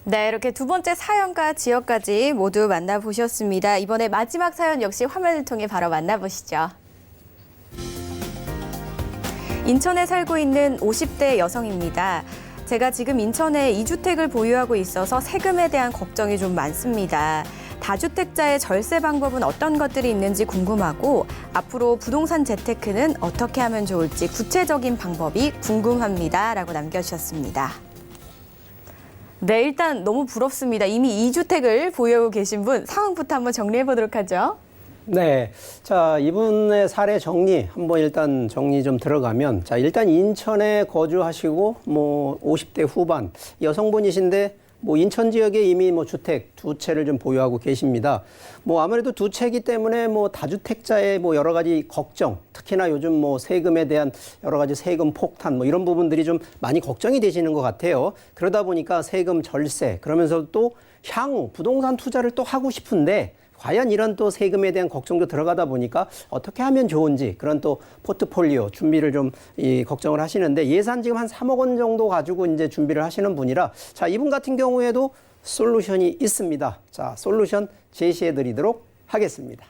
네, 이렇게 두 번째 사연과 지역까지 모두 만나보셨습니다. 이번에 마지막 사연 역시 화면을 통해 바로 만나보시죠. 인천에 살고 있는 50대 여성입니다. 제가 지금 인천에 2주택을 보유하고 있어서 세금에 대한 걱정이 좀 많습니다. 다주택자의 절세 방법은 어떤 것들이 있는지 궁금하고 앞으로 부동산 재테크는 어떻게 하면 좋을지 구체적인 방법이 궁금합니다. 라고 남겨주셨습니다. 네, 일단 너무 부럽습니다. 이미 2주택을 보유하고 계신 분 상황부터 한번 정리해 보도록 하죠. 네. 자, 이분의 사례 한번 일단 정리 좀 들어가면, 자, 일단 인천에 거주하시고, 50대 후반, 여성분이신데, 뭐 인천 지역에 이미 뭐 주택 두 채를 좀 보유하고 계십니다. 뭐 아무래도 두 채이기 때문에 뭐 다주택자의 뭐 여러 가지 걱정, 특히나 요즘 뭐 세금에 대한 여러 가지 세금 폭탄 뭐 이런 부분들이 좀 많이 걱정이 되시는 것 같아요. 그러다 보니까 세금 절세, 그러면서 또 향후 부동산 투자를 또 하고 싶은데 과연 이런 또 세금에 대한 걱정도 들어가다 보니까 어떻게 하면 좋은지 그런 또 포트폴리오 준비를 좀 걱정을 하시는데, 예산 지금 한 3억 원 정도 가지고 이제 준비를 하시는 분이라, 자, 이분 같은 경우에도 솔루션이 있습니다. 자, 솔루션 제시해 드리도록 하겠습니다.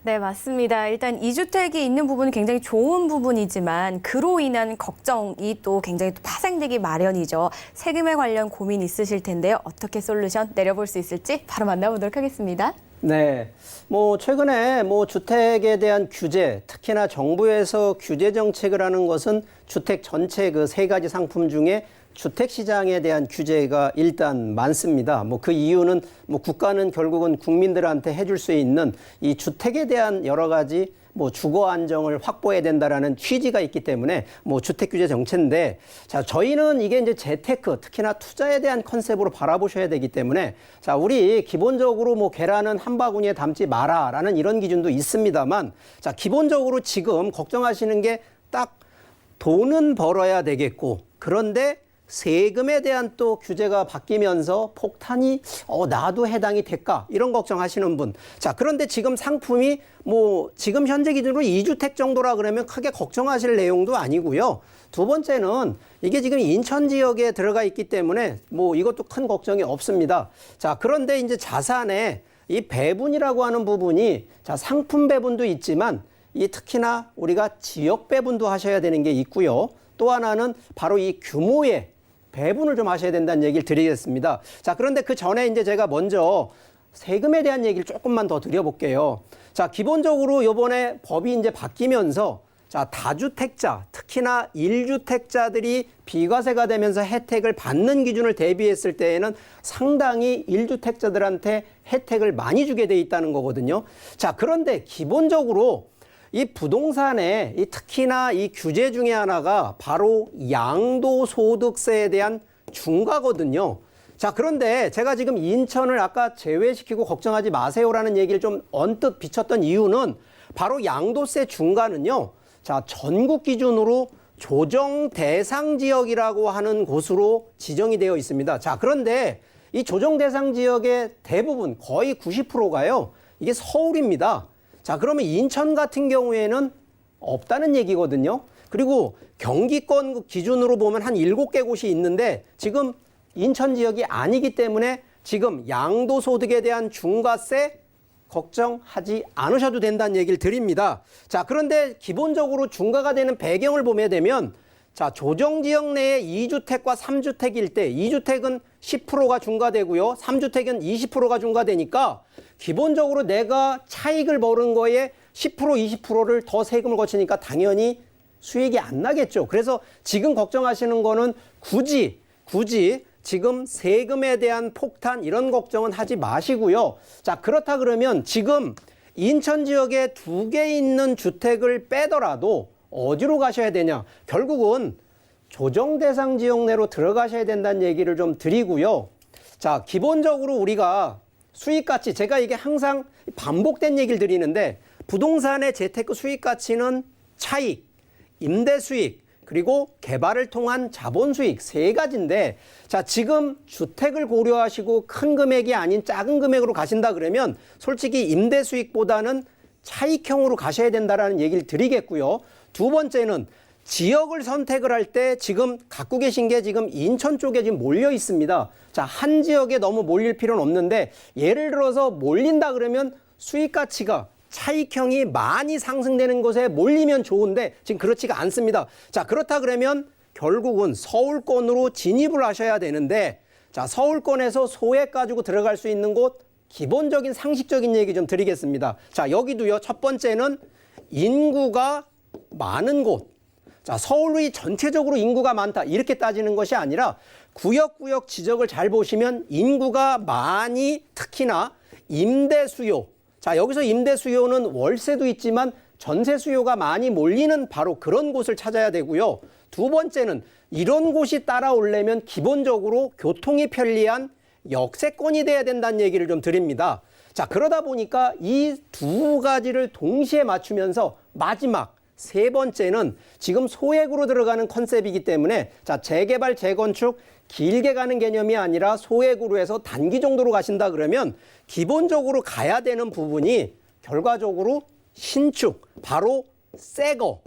네, 맞습니다. 일단 2주택이 있는 부분은 굉장히 좋은 부분이지만 그로 인한 걱정이 또 굉장히 또 파생되기 마련이죠. 세금에 관련 고민 있으실 텐데요. 어떻게 솔루션 내려볼 수 있을지 바로 만나보도록 하겠습니다. 네. 뭐 최근에 뭐 주택에 대한 규제, 특히나 정부에서 규제 정책을 하는 것은 주택 전체 그 세 가지 상품 중에 주택 시장에 대한 규제가 일단 많습니다. 뭐 그 이유는 뭐 국가는 결국은 국민들한테 해줄 수 있는 이 주택에 대한 여러 가지 뭐 주거 안정을 확보해야 된다라는 취지가 있기 때문에 뭐 주택 규제 정책인데, 자, 저희는 이게 이제 재테크, 특히나 투자에 대한 컨셉으로 바라보셔야 되기 때문에, 자, 우리 기본적으로 뭐 계란은 한 바구니에 담지 마라라는 이런 기준도 있습니다만, 자, 기본적으로 지금 걱정하시는 게 딱 돈은 벌어야 되겠고, 그런데 세금에 대한 또 규제가 바뀌면서 폭탄이 나도 해당이 될까, 이런 걱정하시는 분. 자, 그런데 지금 상품이 뭐 지금 현재 기준으로 2주택 정도라 그러면 크게 걱정하실 내용도 아니고요. 두 번째는 이게 지금 인천 지역에 들어가 있기 때문에 뭐 이것도 큰 걱정이 없습니다. 자, 그런데 이제 자산의 이 배분이라고 하는 부분이, 자, 상품 배분도 있지만 이 특히나 우리가 지역 배분도 하셔야 되는 게 있고요. 또 하나는 바로 이 규모의 배분을 좀 하셔야 된다는 얘기를 드리겠습니다. 자, 그런데 그 전에 이제 제가 먼저 세금에 대한 얘기를 조금만 더 드려볼게요. 자, 기본적으로 요번에 법이 이제 바뀌면서, 자, 다주택자, 특히나 1주택자들이 비과세가 되면서 혜택을 받는 기준을 대비했을 때에는 상당히 1주택자들한테 혜택을 많이 주게 돼 있다는 거거든요. 자, 그런데 기본적으로 이 부동산에 특히나 이 규제 중에 하나가 바로 양도소득세에 대한 중과거든요. 자, 그런데 제가 지금 인천을 아까 제외시키고 걱정하지 마세요라는 얘기를 좀 언뜻 비쳤던 이유는 바로 양도세 중과는요, 자, 전국 기준으로 조정 대상 지역이라고 하는 곳으로 지정이 되어 있습니다. 자, 그런데 이 조정 대상 지역의 대부분 거의 90%가요, 이게 서울입니다. 자, 그러면 인천 같은 경우에는 없다는 얘기거든요. 그리고 경기권 기준으로 보면 한 7개 곳이 있는데 지금 인천 지역이 아니기 때문에 지금 양도소득에 대한 중과세 걱정하지 않으셔도 된다는 얘기를 드립니다. 자, 그런데 기본적으로 중과가 되는 배경을 보게 되면, 자, 조정지역 내에 2주택과 3주택일 때 2주택은 10%가 중과되고요. 3주택은 20%가 중과되니까 기본적으로 내가 차익을 벌은 거에 10%, 20%를 더 세금을 거치니까 당연히 수익이 안 나겠죠. 그래서 지금 걱정하시는 거는 굳이 지금 세금에 대한 폭탄 이런 걱정은 하지 마시고요. 자, 그렇다 그러면 지금 인천 지역에 2개 있는 주택을 빼더라도 어디로 가셔야 되냐? 결국은 조정 대상 지역 내로 들어가셔야 된다는 얘기를 좀 드리고요. 자, 기본적으로 우리가 수익 가치, 제가 이게 항상 반복된 얘기를 드리는데, 부동산의 재테크 수익 가치는 차익, 임대 수익, 그리고 개발을 통한 자본 수익 세 가지인데, 자, 지금 주택을 고려하시고 큰 금액이 아닌 작은 금액으로 가신다 그러면 솔직히 임대 수익보다는 차익형으로 가셔야 된다라는 얘기를 드리겠고요. 두 번째는 지역을 선택을 할 때 지금 갖고 계신 게 지금 인천 쪽에 지금 몰려 있습니다. 자, 한 지역에 너무 몰릴 필요는 없는데, 예를 들어서 몰린다 그러면 수익 가치가 차익형이 많이 상승되는 곳에 몰리면 좋은데 지금 그렇지가 않습니다. 자, 그렇다 그러면 결국은 서울권으로 진입을 하셔야 되는데, 자, 서울권에서 소액 가지고 들어갈 수 있는 곳, 기본적인 상식적인 얘기 좀 드리겠습니다. 자, 여기도요, 첫 번째는 인구가 많은 곳. 자, 서울이 전체적으로 인구가 많다 이렇게 따지는 것이 아니라 구역구역 지적을 잘 보시면 인구가 많이, 특히나 임대 수요. 자, 여기서 임대 수요는 월세도 있지만 전세 수요가 많이 몰리는 바로 그런 곳을 찾아야 되고요. 두 번째는 이런 곳이 따라오려면 기본적으로 교통이 편리한 역세권이 돼야 된다는 얘기를 좀 드립니다. 자, 그러다 보니까 이 두 가지를 동시에 맞추면서 마지막 세 번째는 지금 소액으로 들어가는 컨셉이기 때문에 자, 재개발, 재건축 길게 가는 개념이 아니라 소액으로 해서 단기 정도로 가신다 그러면 기본적으로 가야 되는 부분이 결과적으로 신축, 바로 새 거,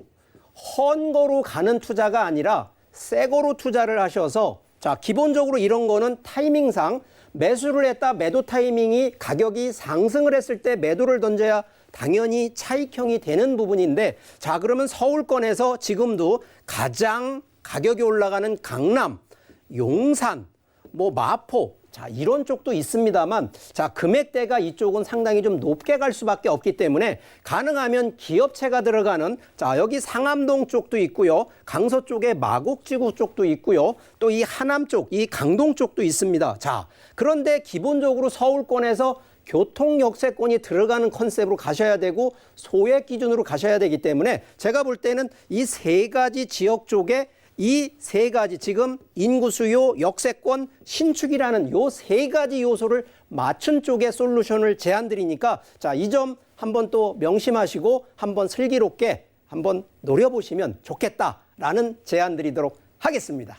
헌거로 가는 투자가 아니라 새 거로 투자를 하셔서 자, 기본적으로 이런 거는 타이밍상 매수를 했다 매도 타이밍이 가격이 상승을 했을 때 매도를 던져야 당연히 차익형이 되는 부분인데 자, 그러면 서울권에서 지금도 가장 가격이 올라가는 강남, 용산, 뭐 마포 자, 이런 쪽도 있습니다만 자, 금액대가 이쪽은 상당히 좀 높게 갈 수밖에 없기 때문에 가능하면 기업체가 들어가는 자, 여기 상암동 쪽도 있고요. 강서 쪽에 마곡지구 쪽도 있고요. 또 이 하남 쪽, 이 강동 쪽도 있습니다. 자, 그런데 기본적으로 서울권에서 교통 역세권이 들어가는 컨셉으로 가셔야 되고 소액 기준으로 가셔야 되기 때문에 제가 볼 때는 이 세 가지 지역 쪽에 이 세 가지 지금 인구 수요, 역세권, 신축이라는 요 세 가지 요소를 맞춘 쪽의 솔루션을 제안드리니까 자, 이 점 한번 또 명심하시고 한번 슬기롭게 한번 노려보시면 좋겠다라는 제안 드리도록 하겠습니다.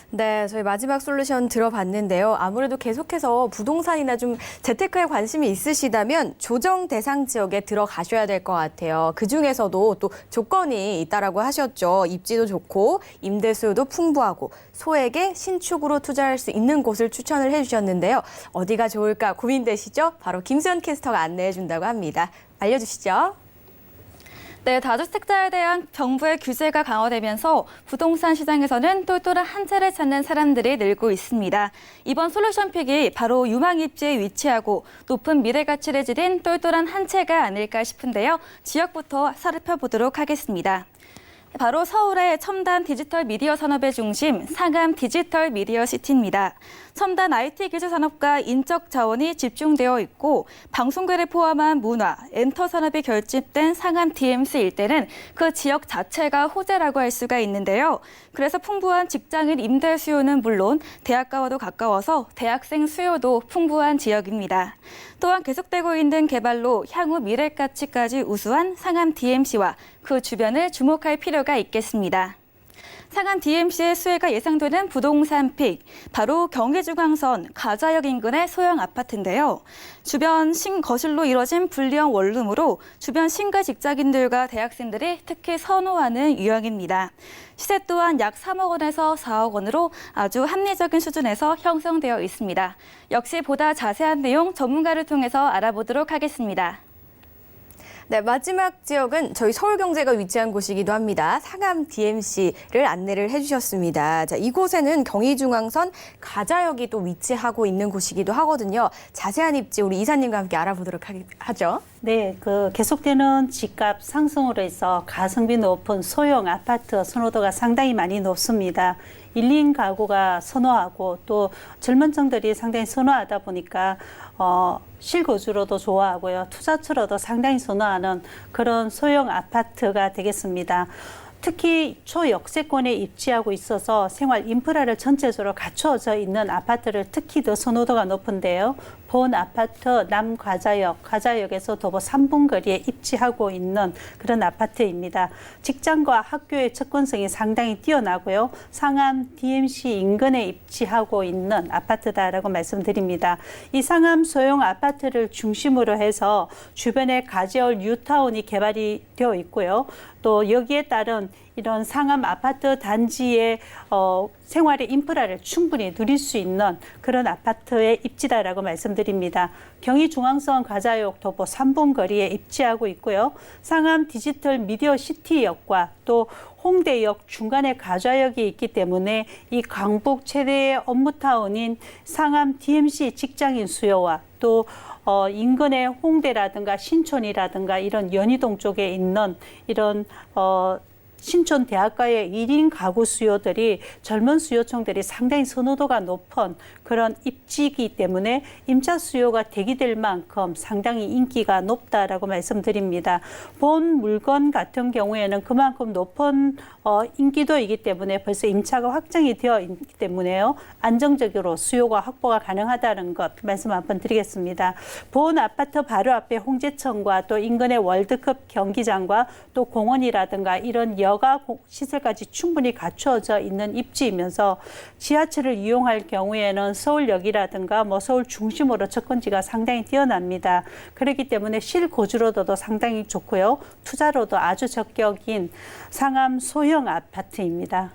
네, 저희 마지막 솔루션 들어봤는데요. 아무래도 계속해서 부동산이나 좀 재테크에 관심이 있으시다면 조정 대상 지역에 들어가셔야 될 것 같아요. 그중에서도 또 조건이 있다라고 하셨죠. 입지도 좋고 임대 수요도 풍부하고 소액의 신축으로 투자할 수 있는 곳을 추천을 해주셨는데요. 어디가 좋을까 고민되시죠? 바로 김수현 캐스터가 안내해 준다고 합니다. 알려주시죠. 네, 다주택자에 대한 정부의 규제가 강화되면서 부동산 시장에서는 똘똘한 한 채를 찾는 사람들이 늘고 있습니다. 이번 솔루션픽이 바로 유망 입지에 위치하고 높은 미래 가치를 지닌 똘똘한 한 채가 아닐까 싶은데요. 지역부터 살펴보도록 하겠습니다. 바로 서울의 첨단 디지털 미디어 산업의 중심 상암 디지털 미디어 시티입니다. 첨단 IT 기술 산업과 인적 자원이 집중되어 있고 방송계를 포함한 문화, 엔터 산업이 결집된 상암 DMC 일대는 그 지역 자체가 호재라고 할 수가 있는데요. 그래서 풍부한 직장인 임대 수요는 물론 대학가와도 가까워서 대학생 수요도 풍부한 지역입니다. 또한 계속되고 있는 개발로 향후 미래 가치까지 우수한 상암 DMC와 그 주변을 주목할 필요가 있겠습니다. 상암 DMC의 수혜가 예상되는 부동산 픽, 바로 경기중앙선 가자역 인근의 소형 아파트인데요. 주변 거실로 이뤄진 불리형 원룸으로 주변 신가 직장인들과 대학생들이 특히 선호하는 유형입니다. 시세 또한 약 3억 원에서 4억 원으로 아주 합리적인 수준에서 형성되어 있습니다. 역시 보다 자세한 내용 전문가를 통해서 알아보도록 하겠습니다. 네, 마지막 지역은 저희 서울경제가 위치한 곳이기도 합니다. 상암 DMC를 안내를 해주셨습니다. 자, 이곳에는 경의중앙선 가자역이 또 위치하고 있는 곳이기도 하거든요. 자세한 입지 우리 이사님과 함께 알아보도록 하죠. 네, 계속되는 집값 상승으로 해서 가성비 높은 소형 아파트 선호도가 상당히 많이 높습니다. 1인 가구가 선호하고 또 젊은 층들이 상당히 선호하다 보니까 실거주로도 좋아하고요. 투자처로도 상당히 선호하는 그런 소형 아파트가 되겠습니다. 특히 초역세권에 입지하고 있어서 생활 인프라를 전체적으로 갖춰져 있는 아파트를 특히 더 선호도가 높은데요. 본 아파트 남과자역, 과자역에서 도보 3분 거리에 입지하고 있는 그런 아파트입니다. 직장과 학교의 접근성이 상당히 뛰어나고요. 상암 DMC 인근에 입지하고 있는 아파트다라고 말씀드립니다. 이 상암 소형 아파트를 중심으로 해서 주변에 가재월 뉴타운이 개발이 되어 있고요. 또 여기에 따른 이런 상암 아파트 단지의 생활의 인프라를 충분히 누릴 수 있는 그런 아파트의 입지다라고 말씀드립니다. 경의중앙선 과자역 도보 3분 거리에 입지하고 있고요. 상암 디지털 미디어 시티역과 또 홍대역 중간에 가좌역이 있기 때문에 이 강북 최대의 업무타운인 상암 DMC 직장인 수요와 또 인근의 홍대라든가 신촌이라든가 이런 연희동 쪽에 있는 이런 신촌 대학가의 1인 가구 수요들이 젊은 수요층들이 상당히 선호도가 높은 그런 입지이기 때문에 임차 수요가 대기될 만큼 상당히 인기가 높다라고 말씀드립니다. 본 물건 같은 경우에는 그만큼 높은 인기도이기 때문에 벌써 임차가 확정이 되어 있기 때문에요. 안정적으로 수요가 확보가 가능하다는 것 말씀 한번 드리겠습니다. 본 아파트 바로 앞에 홍제천과 또 인근의 월드컵 경기장과 또 공원이라든가 이런 여가 시설까지 충분히 갖추어져 있는 입지이면서 지하철을 이용할 경우에는 서울역이라든가 뭐 서울 중심으로 접근지가 상당히 뛰어납니다. 그렇기 때문에 실거주로도 상당히 좋고요. 투자로도 아주 적격인 상암 소형 아파트입니다.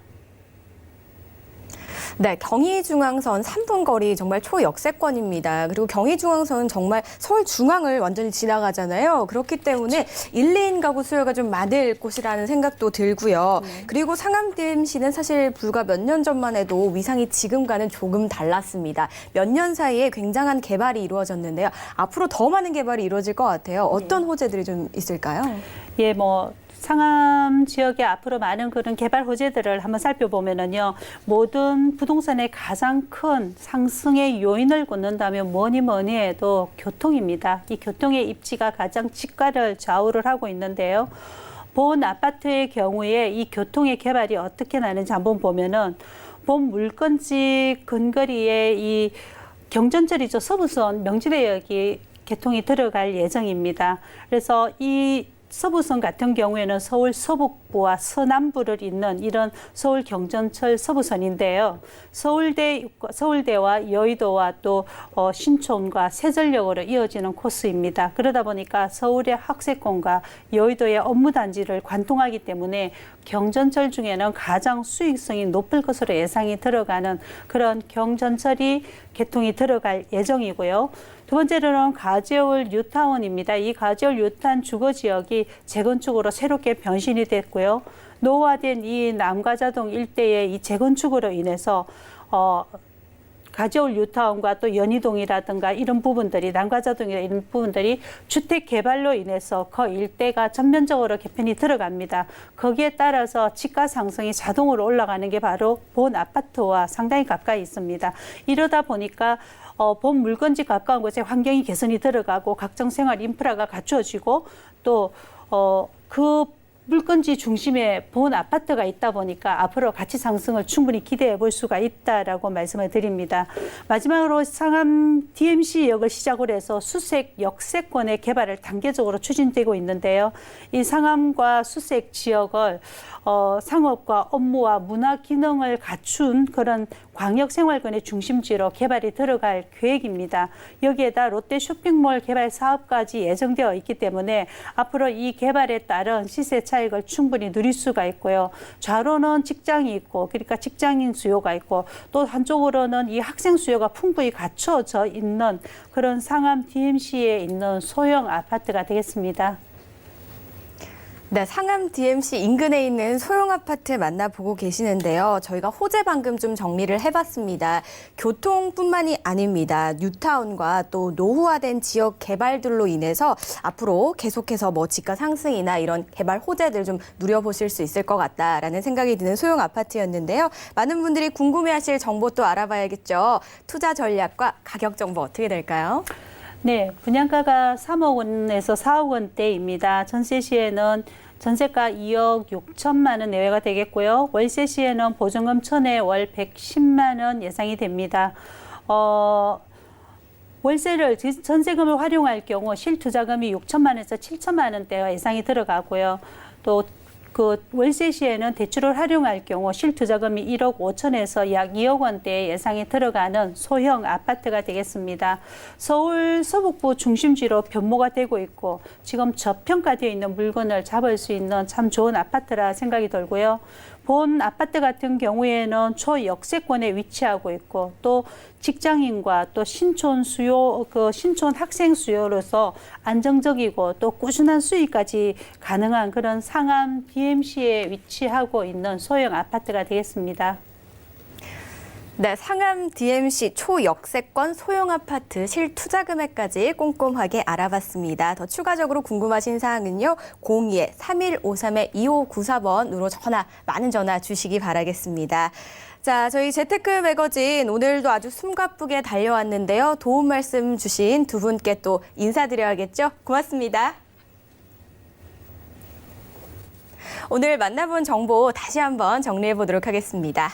네, 경의중앙선 3분 거리 정말 초역세권입니다. 그리고 경의중앙선은 정말 서울 중앙을 완전히 지나가잖아요. 그렇기 때문에 1, 2인 가구 수요가 좀 많을 곳이라는 생각도 들고요. 그리고 상암 DMC는 사실 불과 몇 년 전만 해도 위상이 지금과는 조금 달랐습니다. 몇 년 사이에 굉장한 개발이 이루어졌는데요. 앞으로 더 많은 개발이 이루어질 것 같아요. 어떤 호재들이 좀 있을까요? 예, 상암 지역에 앞으로 많은 그런 개발 호재들을 한번 살펴보면은요, 모든 부동산의 가장 큰 상승의 요인을 꽂는다면 뭐니 해도 교통입니다. 이 교통의 입지가 가장 직가를 좌우를 하고 있는데요. 본 아파트의 경우에 이 교통의 개발이 어떻게 나는지 한번 보면은 본 물건지 근거리에 이 경전철이죠. 서부선 명지대역이 개통이 들어갈 예정입니다. 그래서 이 서부선 같은 경우에는 서울 서북부와 서남부를 잇는 이런 서울 경전철 서부선인데요. 서울대와 여의도와 또 신촌과 세전역으로 이어지는 코스입니다. 그러다 보니까 서울의 학세권과 여의도의 업무단지를 관통하기 때문에 경전철 중에는 가장 수익성이 높을 것으로 예상이 들어가는 그런 경전철이 개통이 들어갈 예정이고요. 두 번째로는 가지올 뉴타운입니다. 이 가지올 뉴타운 주거지역이 재건축으로 새롭게 변신이 됐고요. 노후화된 이 남가자동 일대의 이 재건축으로 인해서 가지올 뉴타운과 또 연희동이라든가 이런 부분들이 남가자동이나 이런 부분들이 주택 개발로 인해서 그 일대가 전면적으로 개편이 들어갑니다. 거기에 따라서 집가 상승이 자동으로 올라가는 게 바로 본 아파트와 상당히 가까이 있습니다. 이러다 보니까 본 물건지 가까운 곳에 환경이 개선이 들어가고 각종 생활 인프라가 갖추어지고 또 그 물건지 중심에 본 아파트가 있다 보니까 앞으로 가치 상승을 충분히 기대해 볼 수가 있다라고 말씀을 드립니다. 마지막으로 상암 DMC역을 시작으로 해서 수색 역세권의 개발을 단계적으로 추진되고 있는데요. 이 상암과 수색 지역을 상업과 업무와 문화 기능을 갖춘 그런 광역생활권의 중심지로 개발이 들어갈 계획입니다. 여기에다 롯데 쇼핑몰 개발 사업까지 예정되어 있기 때문에 앞으로 이 개발에 따른 시세 차익을 충분히 누릴 수가 있고요. 좌로는 직장이 있고 그러니까 직장인 수요가 있고 또 한쪽으로는 이 학생 수요가 풍부히 갖춰져 있는 그런 상암 DMC에 있는 소형 아파트가 되겠습니다. 네, 상암 DMC 인근에 있는 소형 아파트 만나보고 계시는데요. 저희가 호재 방금 좀 정리를 해봤습니다. 교통뿐만이 아닙니다. 뉴타운과 또 노후화된 지역 개발들로 인해서 앞으로 계속해서 집가 상승이나 이런 개발 호재들 좀 누려보실 수 있을 것 같다라는 생각이 드는 소형 아파트였는데요. 많은 분들이 궁금해하실 정보 또 알아봐야겠죠. 투자 전략과 가격 정보 어떻게 될까요? 네, 분양가가 3억 원에서 4억 원대입니다. 전세 시에는 전세가 2억 6천만 원 내외가 되겠고요. 월세 시에는 보증금 1,000에 월 110만 원 예상이 됩니다. 월세를 전세금을 활용할 경우 실투자금이 6천만 원에서 7천만 원대가 예상이 들어가고요. 또 그 월세 시에는 대출을 활용할 경우 실투자금이 1억 5천에서 약 2억 원대 예상이 들어가는 소형 아파트가 되겠습니다. 서울 서북부 중심지로 변모가 되고 있고 지금 저평가되어 있는 물건을 잡을 수 있는 참 좋은 아파트라 생각이 들고요. 본 아파트 같은 경우에는 초역세권에 위치하고 있고 또 직장인과 또 신촌 수요, 신촌 학생 수요로서 안정적이고 또 꾸준한 수익까지 가능한 그런 상암 DMC에 위치하고 있는 소형 아파트가 되겠습니다. 네, 상암 DMC 초역세권 소형 아파트 실투자 금액까지 꼼꼼하게 알아봤습니다. 더 추가적으로 궁금하신 사항은요. 02-3153-2594번으로 많은 전화 주시기 바라겠습니다. 자, 저희 재테크 매거진 오늘도 아주 숨가쁘게 달려왔는데요. 도움 말씀 주신 두 분께 또 인사드려야겠죠? 고맙습니다. 오늘 만나본 정보 다시 한번 정리해 보도록 하겠습니다.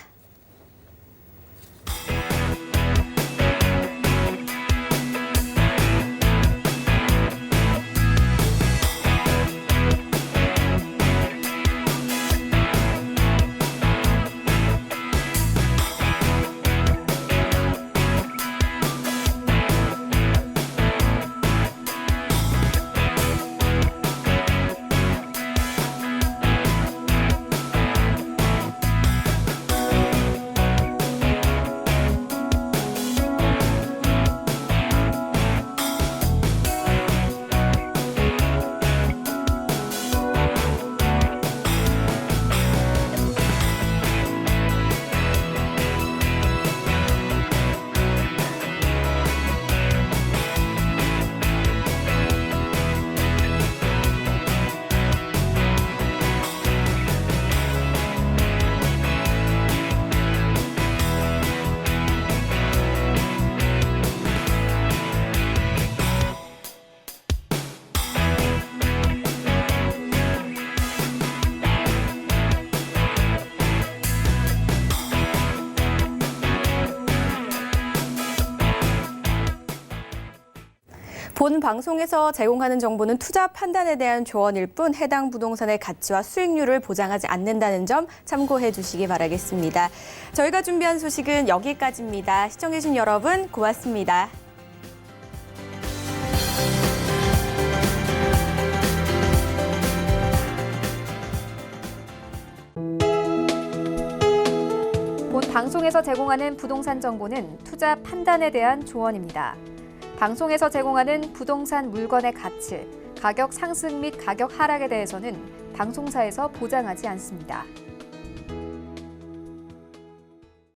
본 방송에서 제공하는 정보는 투자 판단에 대한 조언일 뿐 해당 부동산의 가치와 수익률을 보장하지 않는다는 점 참고해 주시기 바라겠습니다. 저희가 준비한 소식은 여기까지입니다. 시청해 주신 여러분 고맙습니다. 본 방송에서 제공하는 부동산 정보는 투자 판단에 대한 조언입니다. 방송에서 제공하는 부동산 물건의 가치, 가격 상승 및 가격 하락에 대해서는 방송사에서 보장하지 않습니다.